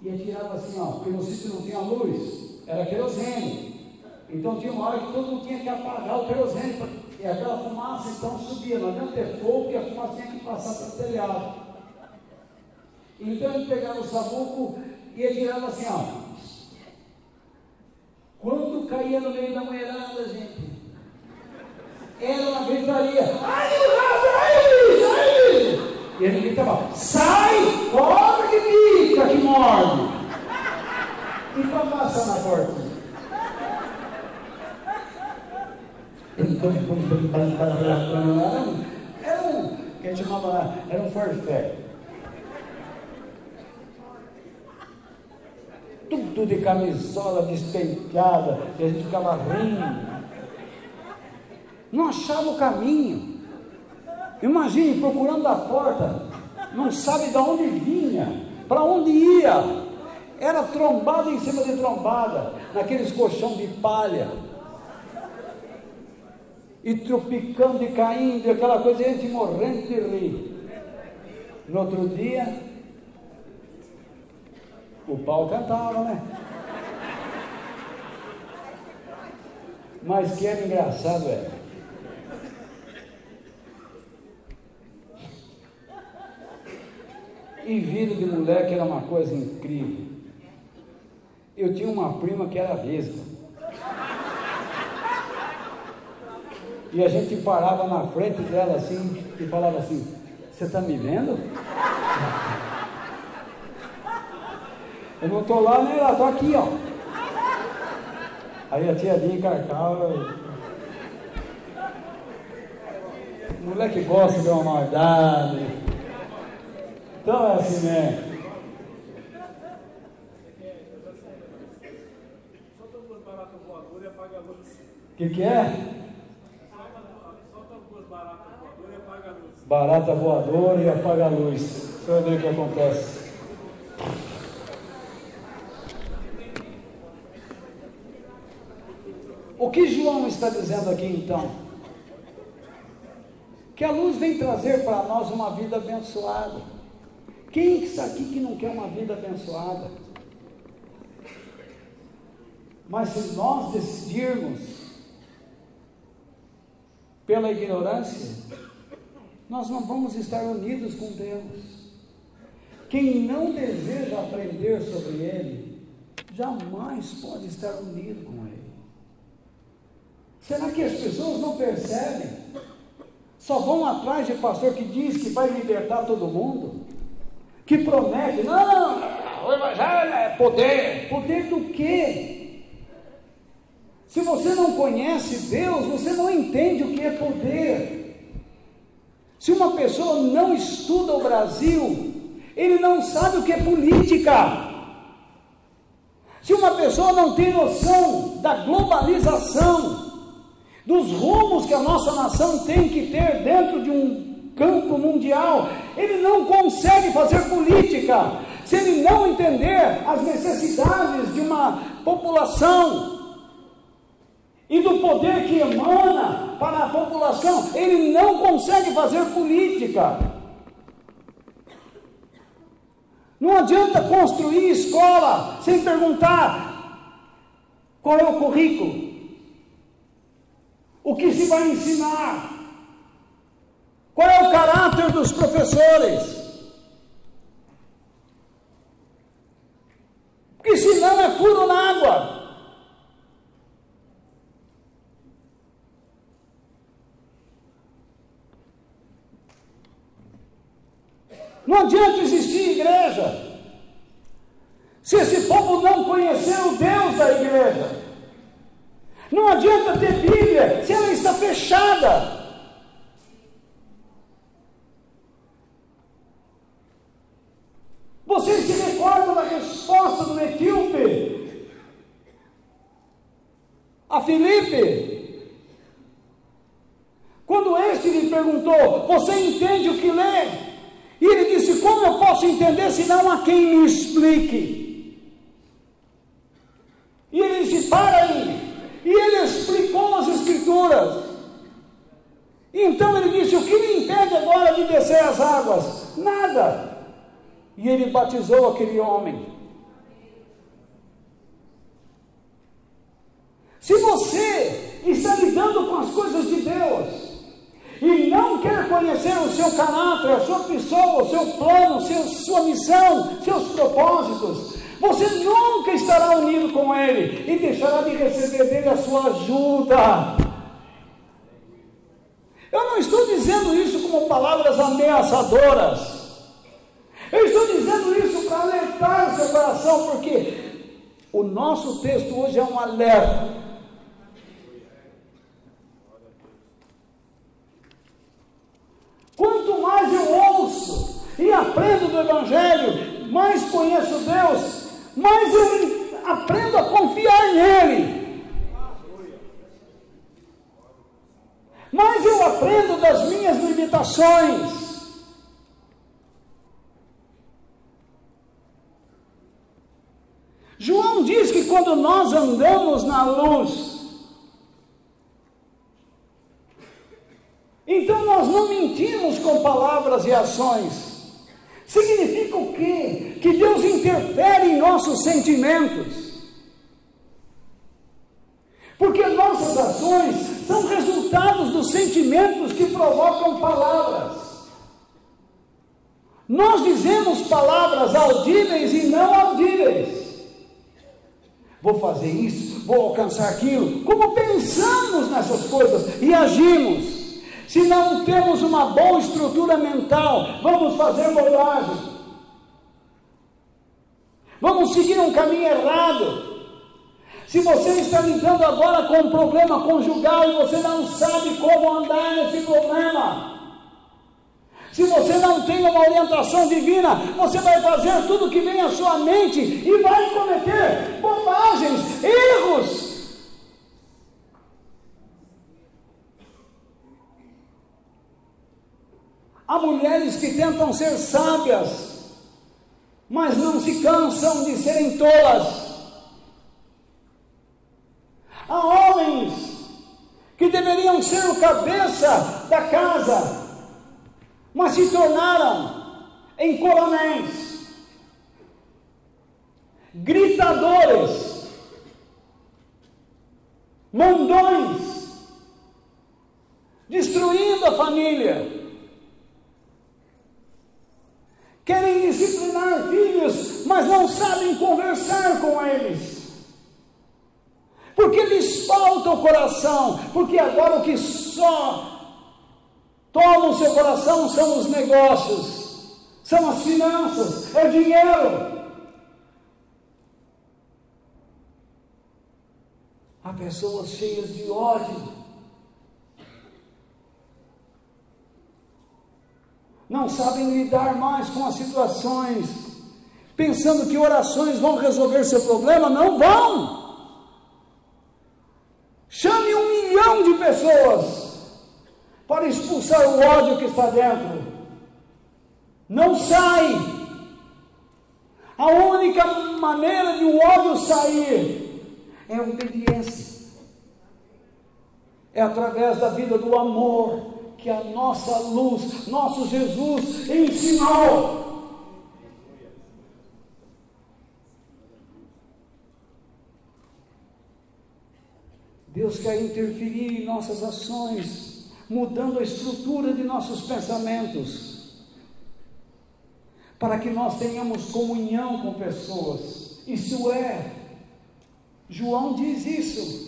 e atirava assim, ó, porque no sítio não tinha luz, era querosene. Então tinha uma hora que todo mundo tinha que apagar o querosene, e aquela fumaça então subia, não adianta ter fogo, porque a fumaça tinha que passar pelo telhado. Então ele pegava o sabuco e atirava assim, ó. Quando caía no meio da mulherada, gente, era uma gritaria, ai, e ele gritava, sai, cobra que pica, que morde, e para passar na porta. Que a gente chamava lá, era um forfé. Tudo de camisola despenteada, e a gente ficava rindo. Não achava o caminho. Imagine, procurando a porta, não sabe de onde vinha, para onde ia. Era trombada em cima de trombada, naqueles colchão de palha. E tropicando e caindo, aquela coisa, a gente morrendo de rir. No outro dia, o pau cantava, né? Mas que era engraçado, E vida de moleque era uma coisa incrível. Eu tinha uma prima que era vesga. E a gente parava na frente dela assim e falava assim, você está me vendo? Eu não estou lá nem lá, estou aqui, ó. Aí a tia vinha e carcava. O moleque gosta de uma maldade. Então é assim, né? Solta duas baratas voadoras e apaga a luz. O que é? Solta duas baratas voadoras e apaga a luz. Barata voadora e apaga a luz. Você vai ver o que acontece. O que João está dizendo aqui então? Que a luz vem trazer para nós uma vida abençoada. Quem está aqui que não quer uma vida abençoada? Mas se nós decidirmos pela ignorância, nós não vamos estar unidos com Deus. Quem não deseja aprender sobre Ele, jamais pode estar unido com Ele. Será que as pessoas não percebem? Só vão atrás de pastor que diz que vai libertar todo mundo? Que promete, não, o evangelho é poder. Poder do quê? Se você não conhece Deus, você não entende o que é poder. Se uma pessoa não estuda o Brasil, ele não sabe o que é política. Se uma pessoa não tem noção da globalização, dos rumos que a nossa nação tem que ter dentro de um campo mundial, ele não consegue fazer política, se ele não entender as necessidades de uma população, e do poder que emana para a população, ele não consegue fazer política. Não adianta construir escola, sem perguntar, qual é o currículo? O que se vai ensinar? Qual é o caráter dos professores? Porque senão é furo na água. Não adianta existir igreja se esse povo não conhecer o Deus da igreja. Não adianta ter Bíblia se ela está fechada. Vocês se recordam da resposta do etíope a Filipe? Quando este lhe perguntou, você entende o que lê? E ele disse, como eu posso entender se não há quem me explique? E ele disse, para aí. E ele explicou as Escrituras. Então ele disse, o que me impede agora de descer as águas? Nada. E ele batizou aquele homem. as coisas de Deus e não quer conhecer o seu caráter, a sua pessoa, o seu plano, sua missão, seus propósitos, você nunca estará unido com Ele e deixará de receber dele a sua ajuda. Eu não estou dizendo isso como palavras ameaçadoras. Eu estou dizendo isso para alertar o seu coração, porque o nosso texto hoje é um alerta. Quanto mais eu ouço e aprendo do Evangelho, mais conheço Deus, mais eu aprendo a confiar nele. Mais eu aprendo das minhas limitações. João diz que quando nós andamos na luz, então nós não mentimos com palavras e ações. Significa o quê? Que Deus interfere em nossos sentimentos. Porque nossas ações são resultados dos sentimentos que provocam palavras. Nós dizemos palavras audíveis e não audíveis. Vou fazer isso, vou alcançar aquilo. Como pensamos nessas coisas e agimos? Se não temos uma boa estrutura mental, vamos fazer bobagem. Vamos seguir um caminho errado. Se você está lidando agora com um problema conjugal e você não sabe como andar nesse problema, se você não tem uma orientação divina, você vai fazer tudo que vem à sua mente e vai cometer bobagens, erros. Há mulheres que tentam ser sábias, mas não se cansam de serem tolas. Há homens que deveriam ser o cabeça da casa, mas se tornaram em coronéis, gritadores, mandões, destruindo a família. Querem disciplinar filhos, mas não sabem conversar com eles. Porque lhes falta o coração, porque agora o que só toma o seu coração são os negócios, são as finanças, é o dinheiro. Há pessoas cheias de ódio, não sabem lidar mais com as situações, pensando que orações vão resolver seu problema. Não vão. Chame 1 milhão de pessoas para expulsar o ódio que está dentro. Não sai. A única maneira de o ódio sair é a obediência. É através da vida do amor que a nossa luz, nosso Jesus ensinou. Deus quer interferir em nossas ações, mudando a estrutura de nossos pensamentos, para que nós tenhamos comunhão com pessoas. Isso é, João diz isso,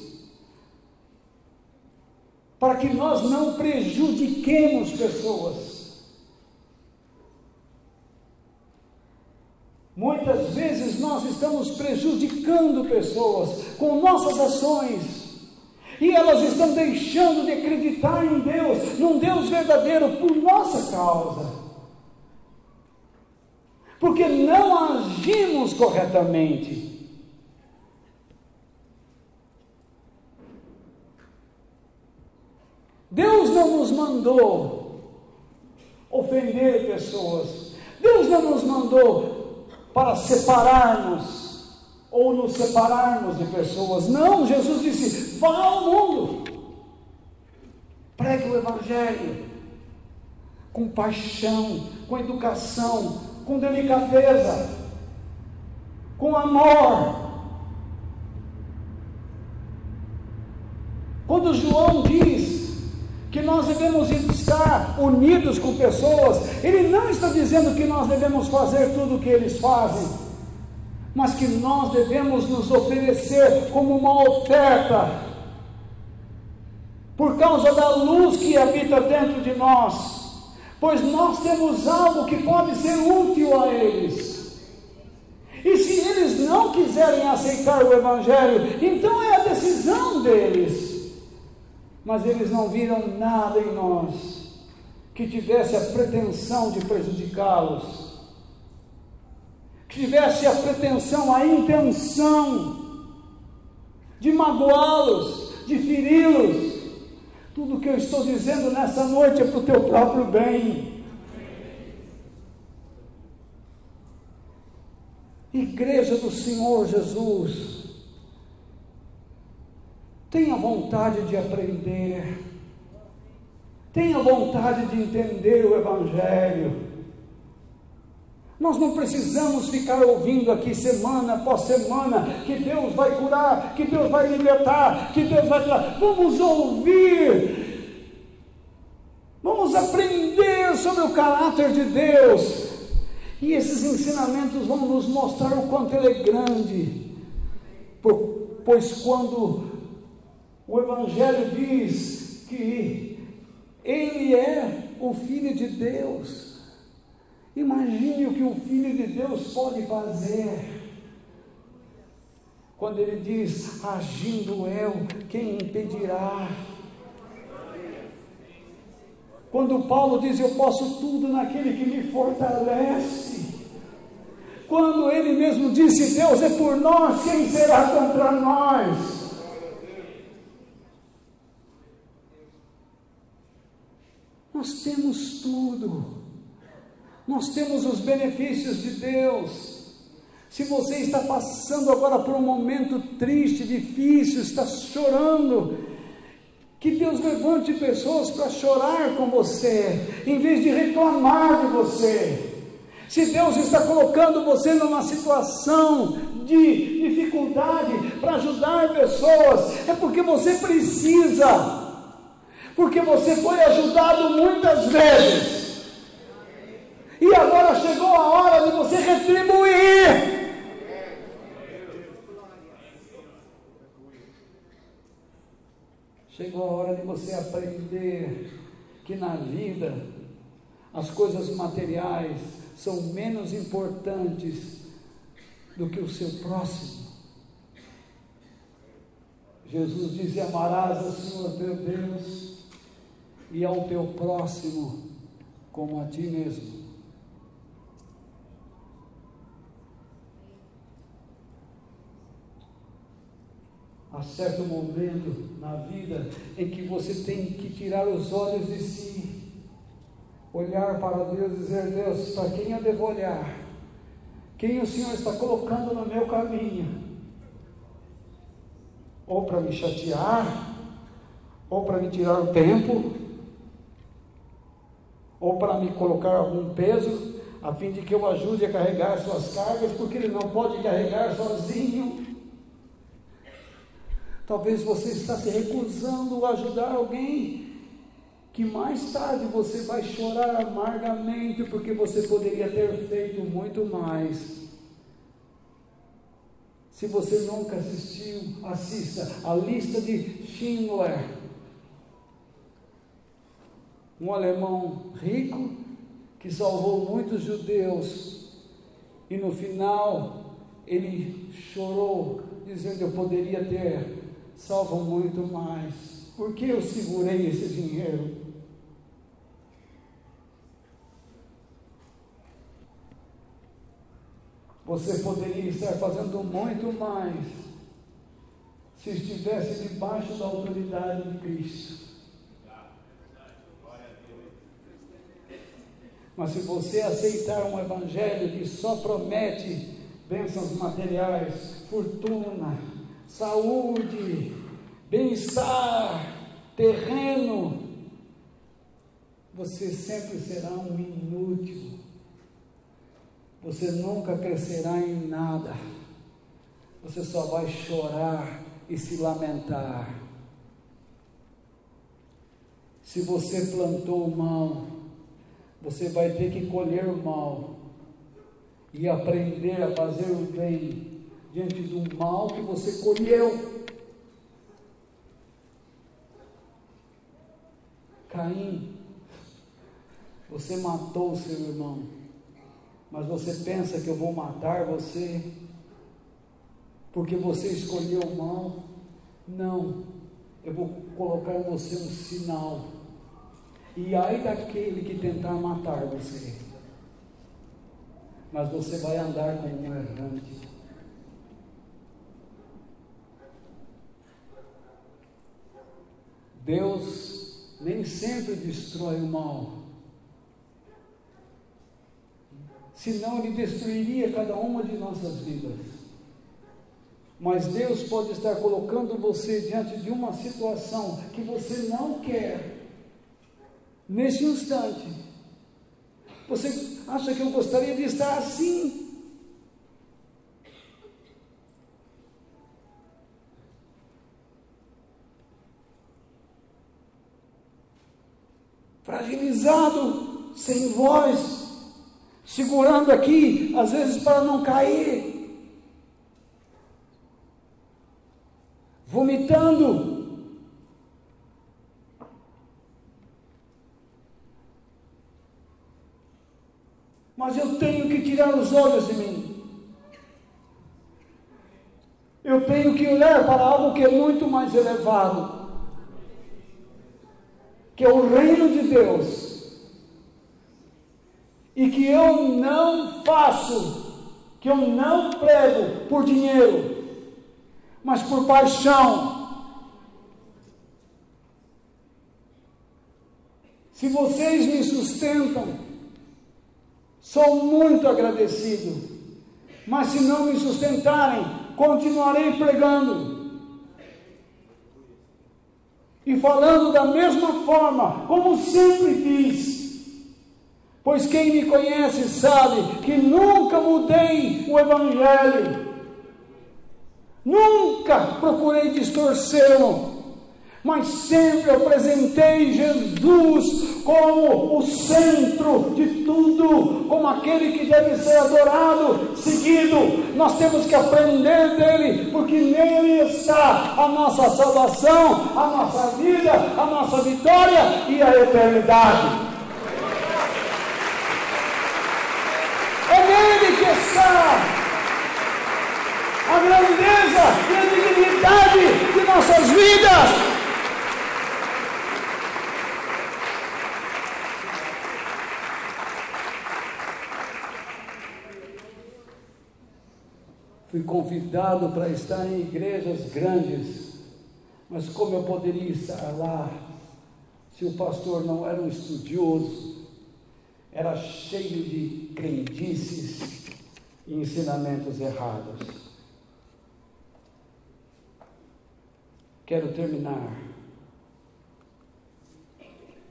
para que nós não prejudiquemos pessoas. Muitas vezes nós estamos prejudicando pessoas com nossas ações, e elas estão deixando de acreditar em Deus, num Deus verdadeiro, por nossa causa, porque não agimos corretamente. Deus não nos mandou ofender pessoas, Deus não nos mandou para separarmos ou nos separarmos de pessoas. Não, Jesus disse: vá ao mundo, pregue o Evangelho com paixão, com educação, com delicadeza, com amor, com Quando João diz que nós devemos estar unidos com pessoas, ele não está dizendo que nós devemos fazer tudo o que eles fazem, mas que nós devemos nos oferecer como uma oferta, por causa da luz que habita dentro de nós, pois nós temos algo que pode ser útil a eles. E se eles não quiserem aceitar o Evangelho, então é a decisão deles. Mas eles não viram nada em nós que tivesse a pretensão de prejudicá-los, que tivesse a pretensão, a intenção de magoá-los, de feri-los. Tudo que eu estou dizendo nessa noite é para o teu próprio bem. Igreja do Senhor Jesus, tenha vontade de aprender, tenha vontade de entender o Evangelho. Nós não precisamos ficar ouvindo aqui semana após semana que Deus vai curar, que Deus vai libertar, que Deus vai... Vamos ouvir, vamos aprender sobre o caráter de Deus. E esses ensinamentos vão nos mostrar o quanto Ele é grande, pois quando o Evangelho diz que Ele é o Filho de Deus, imagine o que o Filho de Deus pode fazer. Quando Ele diz, agindo eu, quem impedirá? Quando Paulo diz, eu posso tudo naquele que me fortalece. Quando ele mesmo disse, Deus é por nós, quem será contra nós? Nós temos tudo. Nós temos os benefícios de Deus. Se você está passando agora por um momento triste, difícil, está chorando, que Deus levante pessoas para chorar com você, em vez de reclamar de você. Se Deus está colocando você numa situação de dificuldade para ajudar pessoas, é porque você precisa, porque você foi ajudado muitas vezes, e agora chegou a hora de você retribuir. Chegou a hora de você aprender que na vida as coisas materiais são menos importantes do que o seu próximo. Jesus diz, amarás ao Senhor teu Deus e ao teu próximo como a ti mesmo. Há certo momento na vida em que você tem que tirar os olhos de si, olhar para Deus e dizer, Deus, para quem eu devo olhar? Quem o Senhor está colocando no meu caminho? Ou para me chatear, ou para me tirar o tempo, ou para me colocar algum peso, a fim de que eu ajude a carregar suas cargas, porque Ele não pode carregar sozinho. Talvez você está se recusando a ajudar alguém, que mais tarde você vai chorar amargamente, porque você poderia ter feito muito mais. Se você nunca assistiu, assista a lista de Schindler, um alemão rico que salvou muitos judeus, e no final ele chorou, dizendo, eu poderia ter salvo muito mais. Por que eu segurei esse dinheiro? Você poderia estar fazendo muito mais se estivesse debaixo da autoridade de Cristo. Mas se você aceitar um evangelho que só promete bênçãos materiais, fortuna, saúde, bem-estar, terreno, você sempre será um inútil. Você nunca crescerá em nada. Você só vai chorar e se lamentar. Se você plantou o mal, você vai ter que colher o mal e aprender a fazer o bem diante do mal que você colheu. Caim, você matou o seu irmão, mas você pensa que eu vou matar você porque você escolheu o mal? Não, eu vou colocar em você um sinal, e ai daquele que tentar matar você, mas você vai andar como um errante. Deus nem sempre destrói o mal, senão Ele destruiria cada uma de nossas vidas. Mas Deus pode estar colocando você diante de uma situação que você não quer. Nesse instante, você acha que eu gostaria de estar assim? Fragilizado, sem voz, segurando aqui, às vezes para não cair, vomitando. Mas eu tenho que tirar os olhos de mim. Eu tenho que olhar para algo que é muito mais elevado, que é o reino de Deus, e que eu não faço, que eu não prego por dinheiro, mas por paixão. Se vocês me sustentam, sou muito agradecido, mas se não me sustentarem, continuarei pregando e falando da mesma forma, como sempre fiz, pois quem me conhece sabe que nunca mudei o Evangelho, nunca procurei distorcê-lo, mas sempre apresentei Jesus como o centro de tudo, como aquele que deve ser adorado, seguido. Nós temos que aprender dele, porque nele está a nossa salvação, a nossa vida, a nossa vitória e a eternidade. É nele que está a grandeza e a dignidade de nossas vidas. Fui convidado para estar em igrejas grandes, mas como eu poderia estar lá se o pastor não era um estudioso, era cheio de crendices e ensinamentos errados? Quero terminar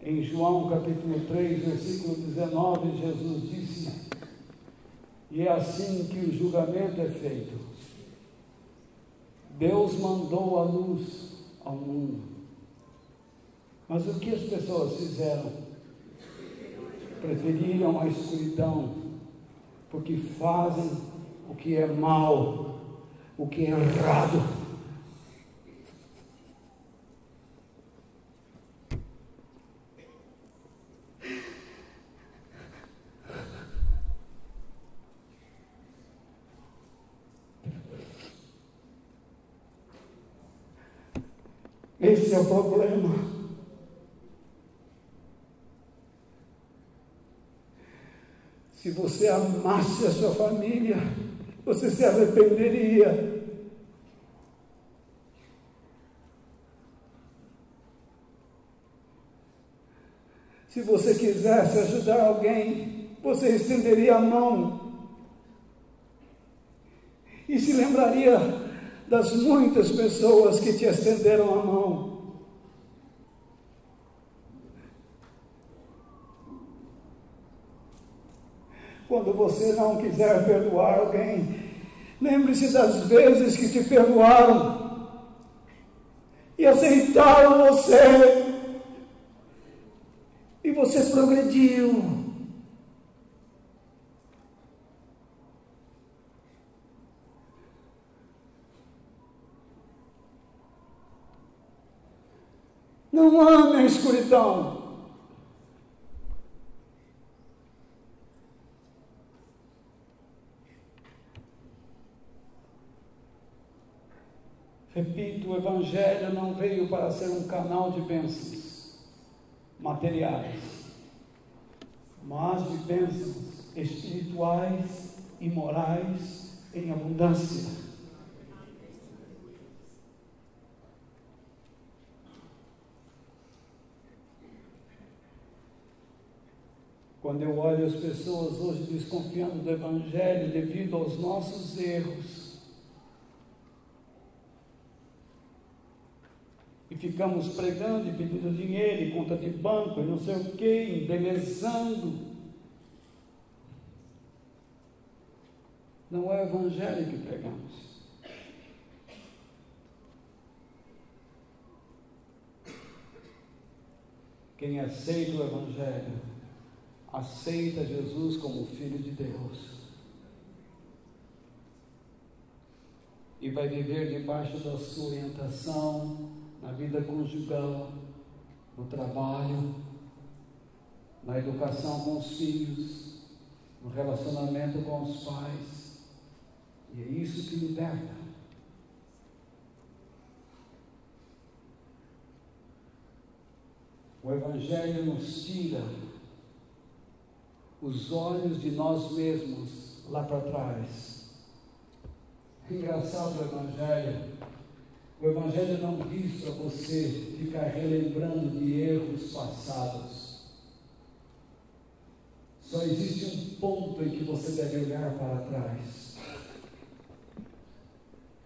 em João capítulo 3, versículo 19, Jesus disse: e é assim que o julgamento é feito. Deus mandou a luz ao mundo, mas o que as pessoas fizeram? Preferiram a escuridão, porque fazem o que é mal, o que é errado. Esse é o problema. Se você amasse a sua família, você se arrependeria. Se você quisesse ajudar alguém, você estenderia a mão e se lembraria das muitas pessoas que te estenderam a mão. Quando você não quiser perdoar alguém, lembre-se das vezes que te perdoaram e aceitaram você. você progrediu. Não ame a escuridão. Repito, o Evangelho não veio para ser um canal de bênçãos materiais, mas de bênçãos espirituais e morais em abundância. Quando eu olho as pessoas hoje desconfiando do Evangelho devido aos nossos erros, e ficamos pregando e pedindo dinheiro e conta de banco e não sei o que, embelezando, não é o Evangelho que pregamos. Quem aceita o Evangelho, aceita Jesus como Filho de Deus e vai viver debaixo da sua orientação na vida conjugal, no trabalho, na educação com os filhos, no relacionamento com os pais, e é isso que liberta. O Evangelho nos tira os olhos de nós mesmos lá para trás. Engraçado o Evangelho não diz para você ficar relembrando de erros passados. Só existe um ponto em que você deve olhar para trás: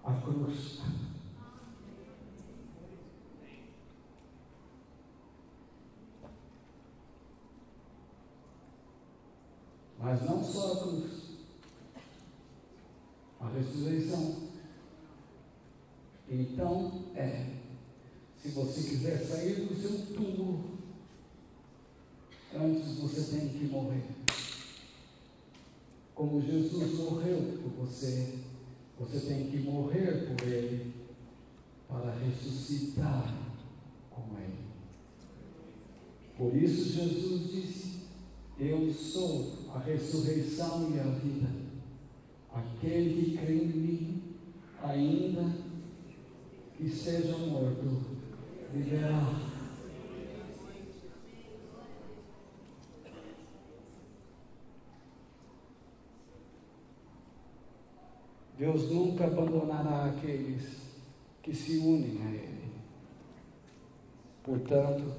a cruz. Mas não só a cruz, a ressurreição. Então, se você quiser sair do seu túmulo, antes você tem que morrer. Como Jesus morreu por você, você tem que morrer por Ele, para ressuscitar com Ele. Por isso Jesus disse: eu sou a ressurreição e a vida. Aquele que crê em mim, ainda que seja morto, viverá. Deus nunca abandonará aqueles que se unem a Ele. Portanto,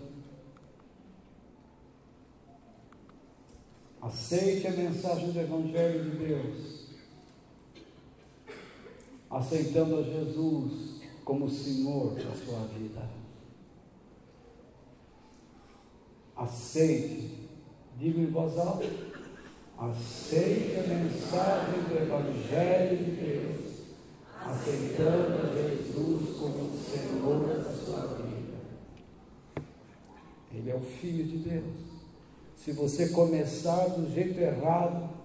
aceite a mensagem do Evangelho de Deus, aceitando a Jesus como Senhor da sua vida. Aceite, diga em voz alta, aceite a mensagem do Evangelho de Deus, aceitando a Jesus como Senhor da sua vida. Ele é o Filho de Deus. Se você começar do jeito errado,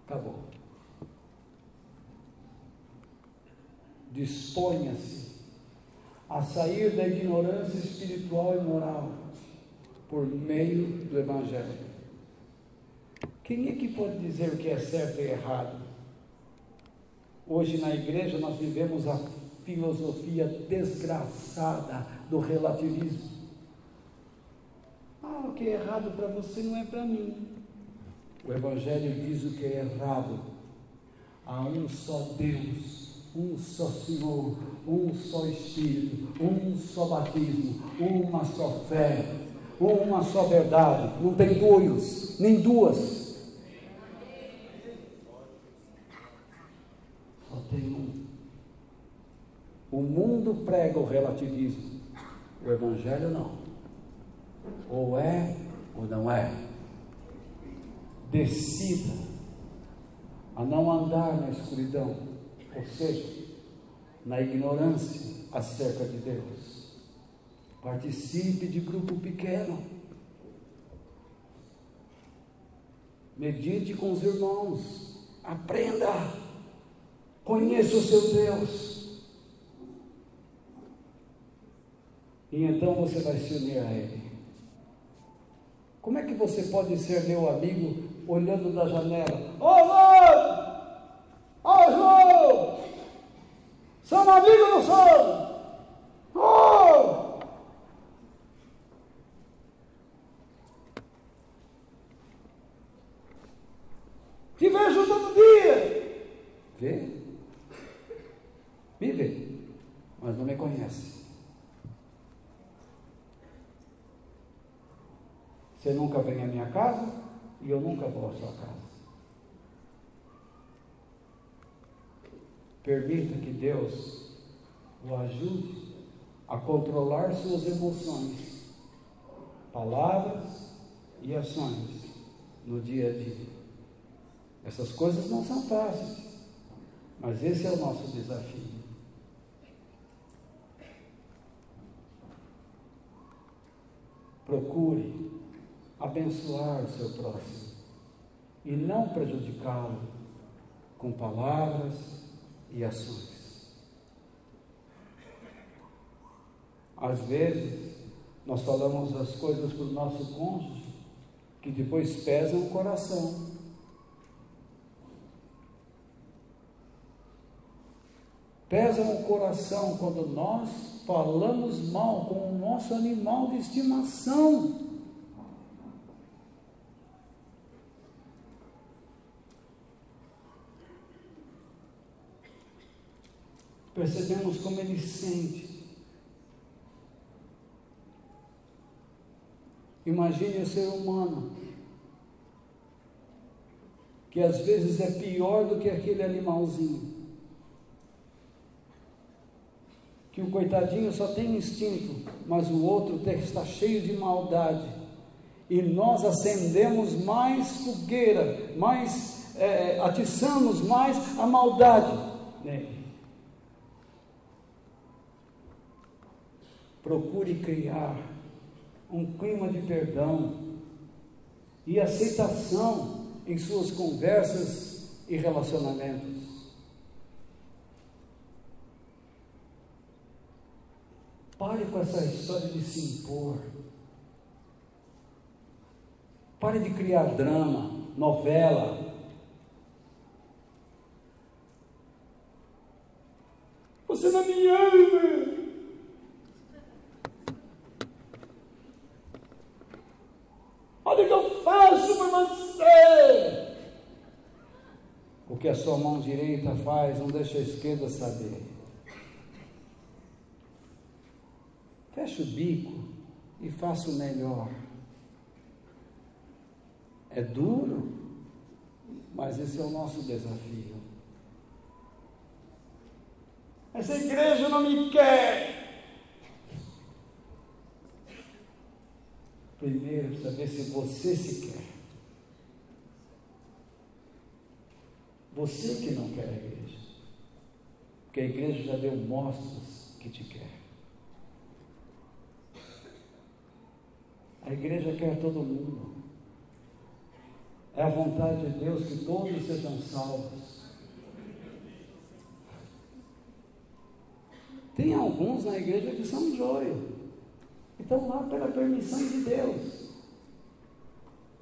acabou. Disponha-se a sair da ignorância espiritual e moral por meio do Evangelho. Quem é que pode dizer o que é certo e errado? Hoje na igreja nós vivemos a filosofia desgraçada do relativismo. O que é errado para você não é para mim. O Evangelho diz o que é errado. Há um só Deus, um só Senhor, um só Espírito, um só batismo, uma só fé, uma só verdade. Não tem dois, nem duas. Só tem um. O mundo prega o relativismo, o Evangelho não. Ou é ou não é. Decida a não andar na escuridão, ou seja, na ignorância acerca de Deus. Participe de grupo pequeno. Medite com os irmãos. Aprenda. Conheça o seu Deus. E então você vai se unir a Ele. Como é que você pode ser meu amigo olhando da janela? Ô, João! Ô, João! São amigo ou não são? Oh! Te vejo todo dia. Vê? Me vê, mas não me conhece. Você nunca vem à minha casa e eu nunca vou à sua casa. Permita que Deus o ajude a controlar suas emoções, palavras e ações no dia a dia. Essas coisas não são fáceis, mas esse é o nosso desafio. Procure abençoar o seu próximo e não prejudicá-lo com palavras e ações. Às vezes, nós falamos as coisas para o nosso cônjuge que depois pesam o coração. Pesam o coração quando nós falamos mal com o nosso animal de estimação. Percebemos como ele sente. Imagine o ser humano, que às vezes é pior do que aquele animalzinho, que o coitadinho só tem instinto, mas o outro está cheio de maldade, e nós acendemos mais fogueira, atiçamos mais a maldade nele. Procure criar um clima de perdão e aceitação em suas conversas e relacionamentos. Pare com essa história de se impor. Pare de criar drama, novela. Você não me ama. Olha o que eu faço por você. O que a sua mão direita faz, não deixa a esquerda saber. Feche o bico e faça o melhor. É duro, mas esse é o nosso desafio. Essa igreja não me quer. Primeiro, precisa ver se você se quer. Você que não quer a igreja. Porque a igreja já deu mostras que te quer. A igreja quer todo mundo. É a vontade de Deus que todos sejam salvos. Tem alguns na igreja que são joio. Estão lá pela permissão de Deus.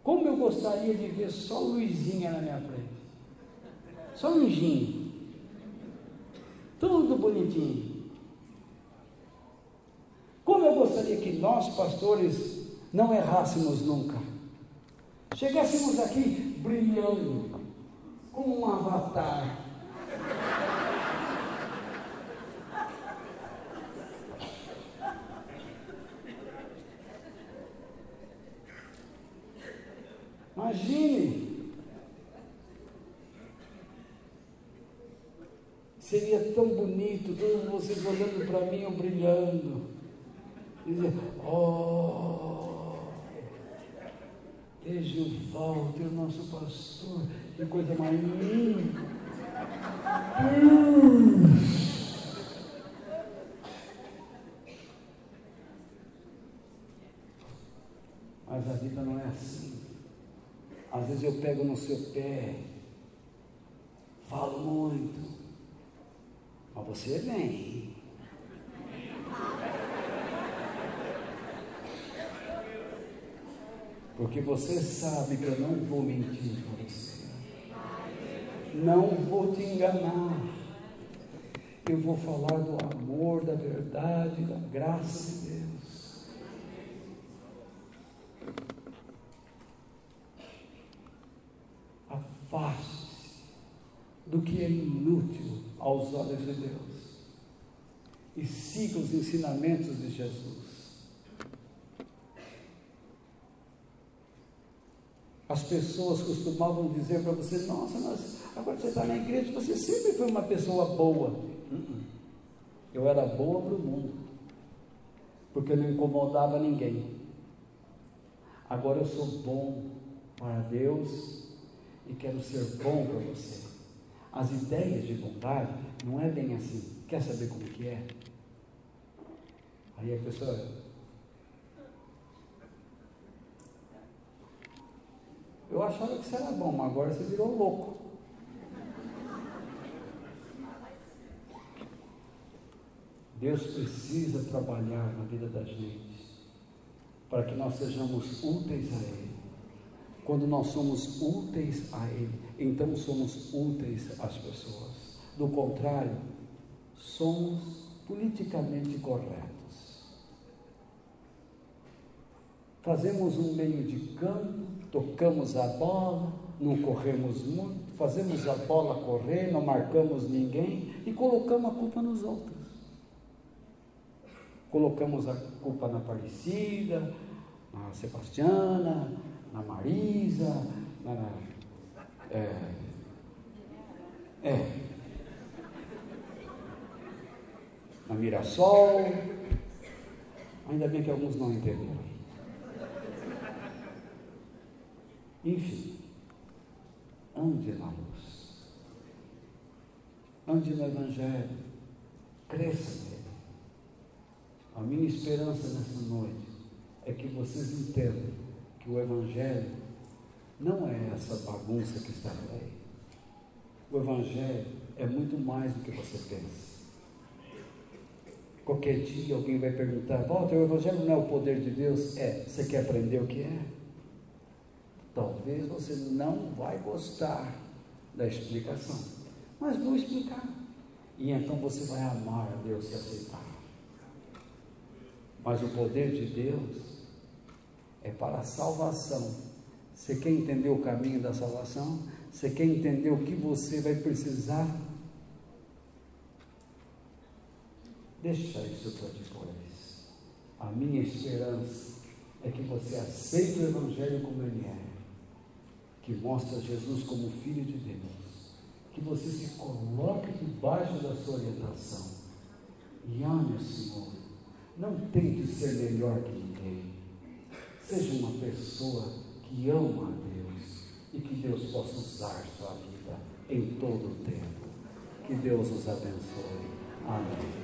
Como eu gostaria de ver só Luizinha na minha frente. Só Luizinho. Tudo bonitinho. Como eu gostaria que nós, pastores, não errássemos nunca. Chegássemos aqui brilhando, como um avatar. Imagine, seria tão bonito, todos vocês olhando para mim, eu brilhando, e dizer, oh, desde o Walter, o nosso pastor, que coisa mais linda. Às vezes eu pego no seu pé, falo muito, mas você vem. Porque você sabe que eu não vou mentir para você. Não vou te enganar. Eu vou falar do amor, da verdade, da graça de Deus. Afaste-se do que é inútil aos olhos de Deus e siga os ensinamentos de Jesus. As pessoas costumavam dizer para você: nossa, mas agora você está na igreja, você sempre foi uma pessoa boa. Eu era boa para o mundo, porque eu não incomodava ninguém. Agora eu sou bom para Deus e quero ser bom para você. As ideias de bondade não é bem assim. Quer saber como que é? Aí a pessoa: eu achava que você era bom, mas agora você virou louco. Deus precisa trabalhar na vida da gente, para que nós sejamos úteis a Ele. Quando nós somos úteis a Ele, então somos úteis às pessoas. Do contrário, somos politicamente corretos. Fazemos um meio de campo, tocamos a bola, não corremos muito, fazemos a bola correr, não marcamos ninguém e colocamos a culpa nos outros. Colocamos a culpa na Aparecida, na Sebastiana, na Marisa, na Mirassol. Ainda bem que alguns não entenderam. Enfim, ande na luz, ande no Evangelho, cresça nele. A minha esperança nessa noite é que vocês entendam que o Evangelho não é essa bagunça que está por aí. O Evangelho é muito mais do que você pensa. Qualquer dia alguém vai perguntar: Walter, o Evangelho não é o poder de Deus? É. Você quer aprender o que é? Talvez você não vai gostar da explicação, mas vou explicar. E então você vai amar a Deus e aceitar. Mas o poder de Deus é para a salvação. Você quer entender o caminho da salvação? Você quer entender o que você vai precisar? Deixa isso para depois. A minha esperança é que você aceite o Evangelho como ele é, que mostra Jesus como Filho de Deus, que você se coloque debaixo da sua orientação e ame o Senhor. Não tente ser melhor que ninguém. Seja uma pessoa que ama a Deus e que Deus possa usar sua vida em todo o tempo. Que Deus os abençoe. Amém.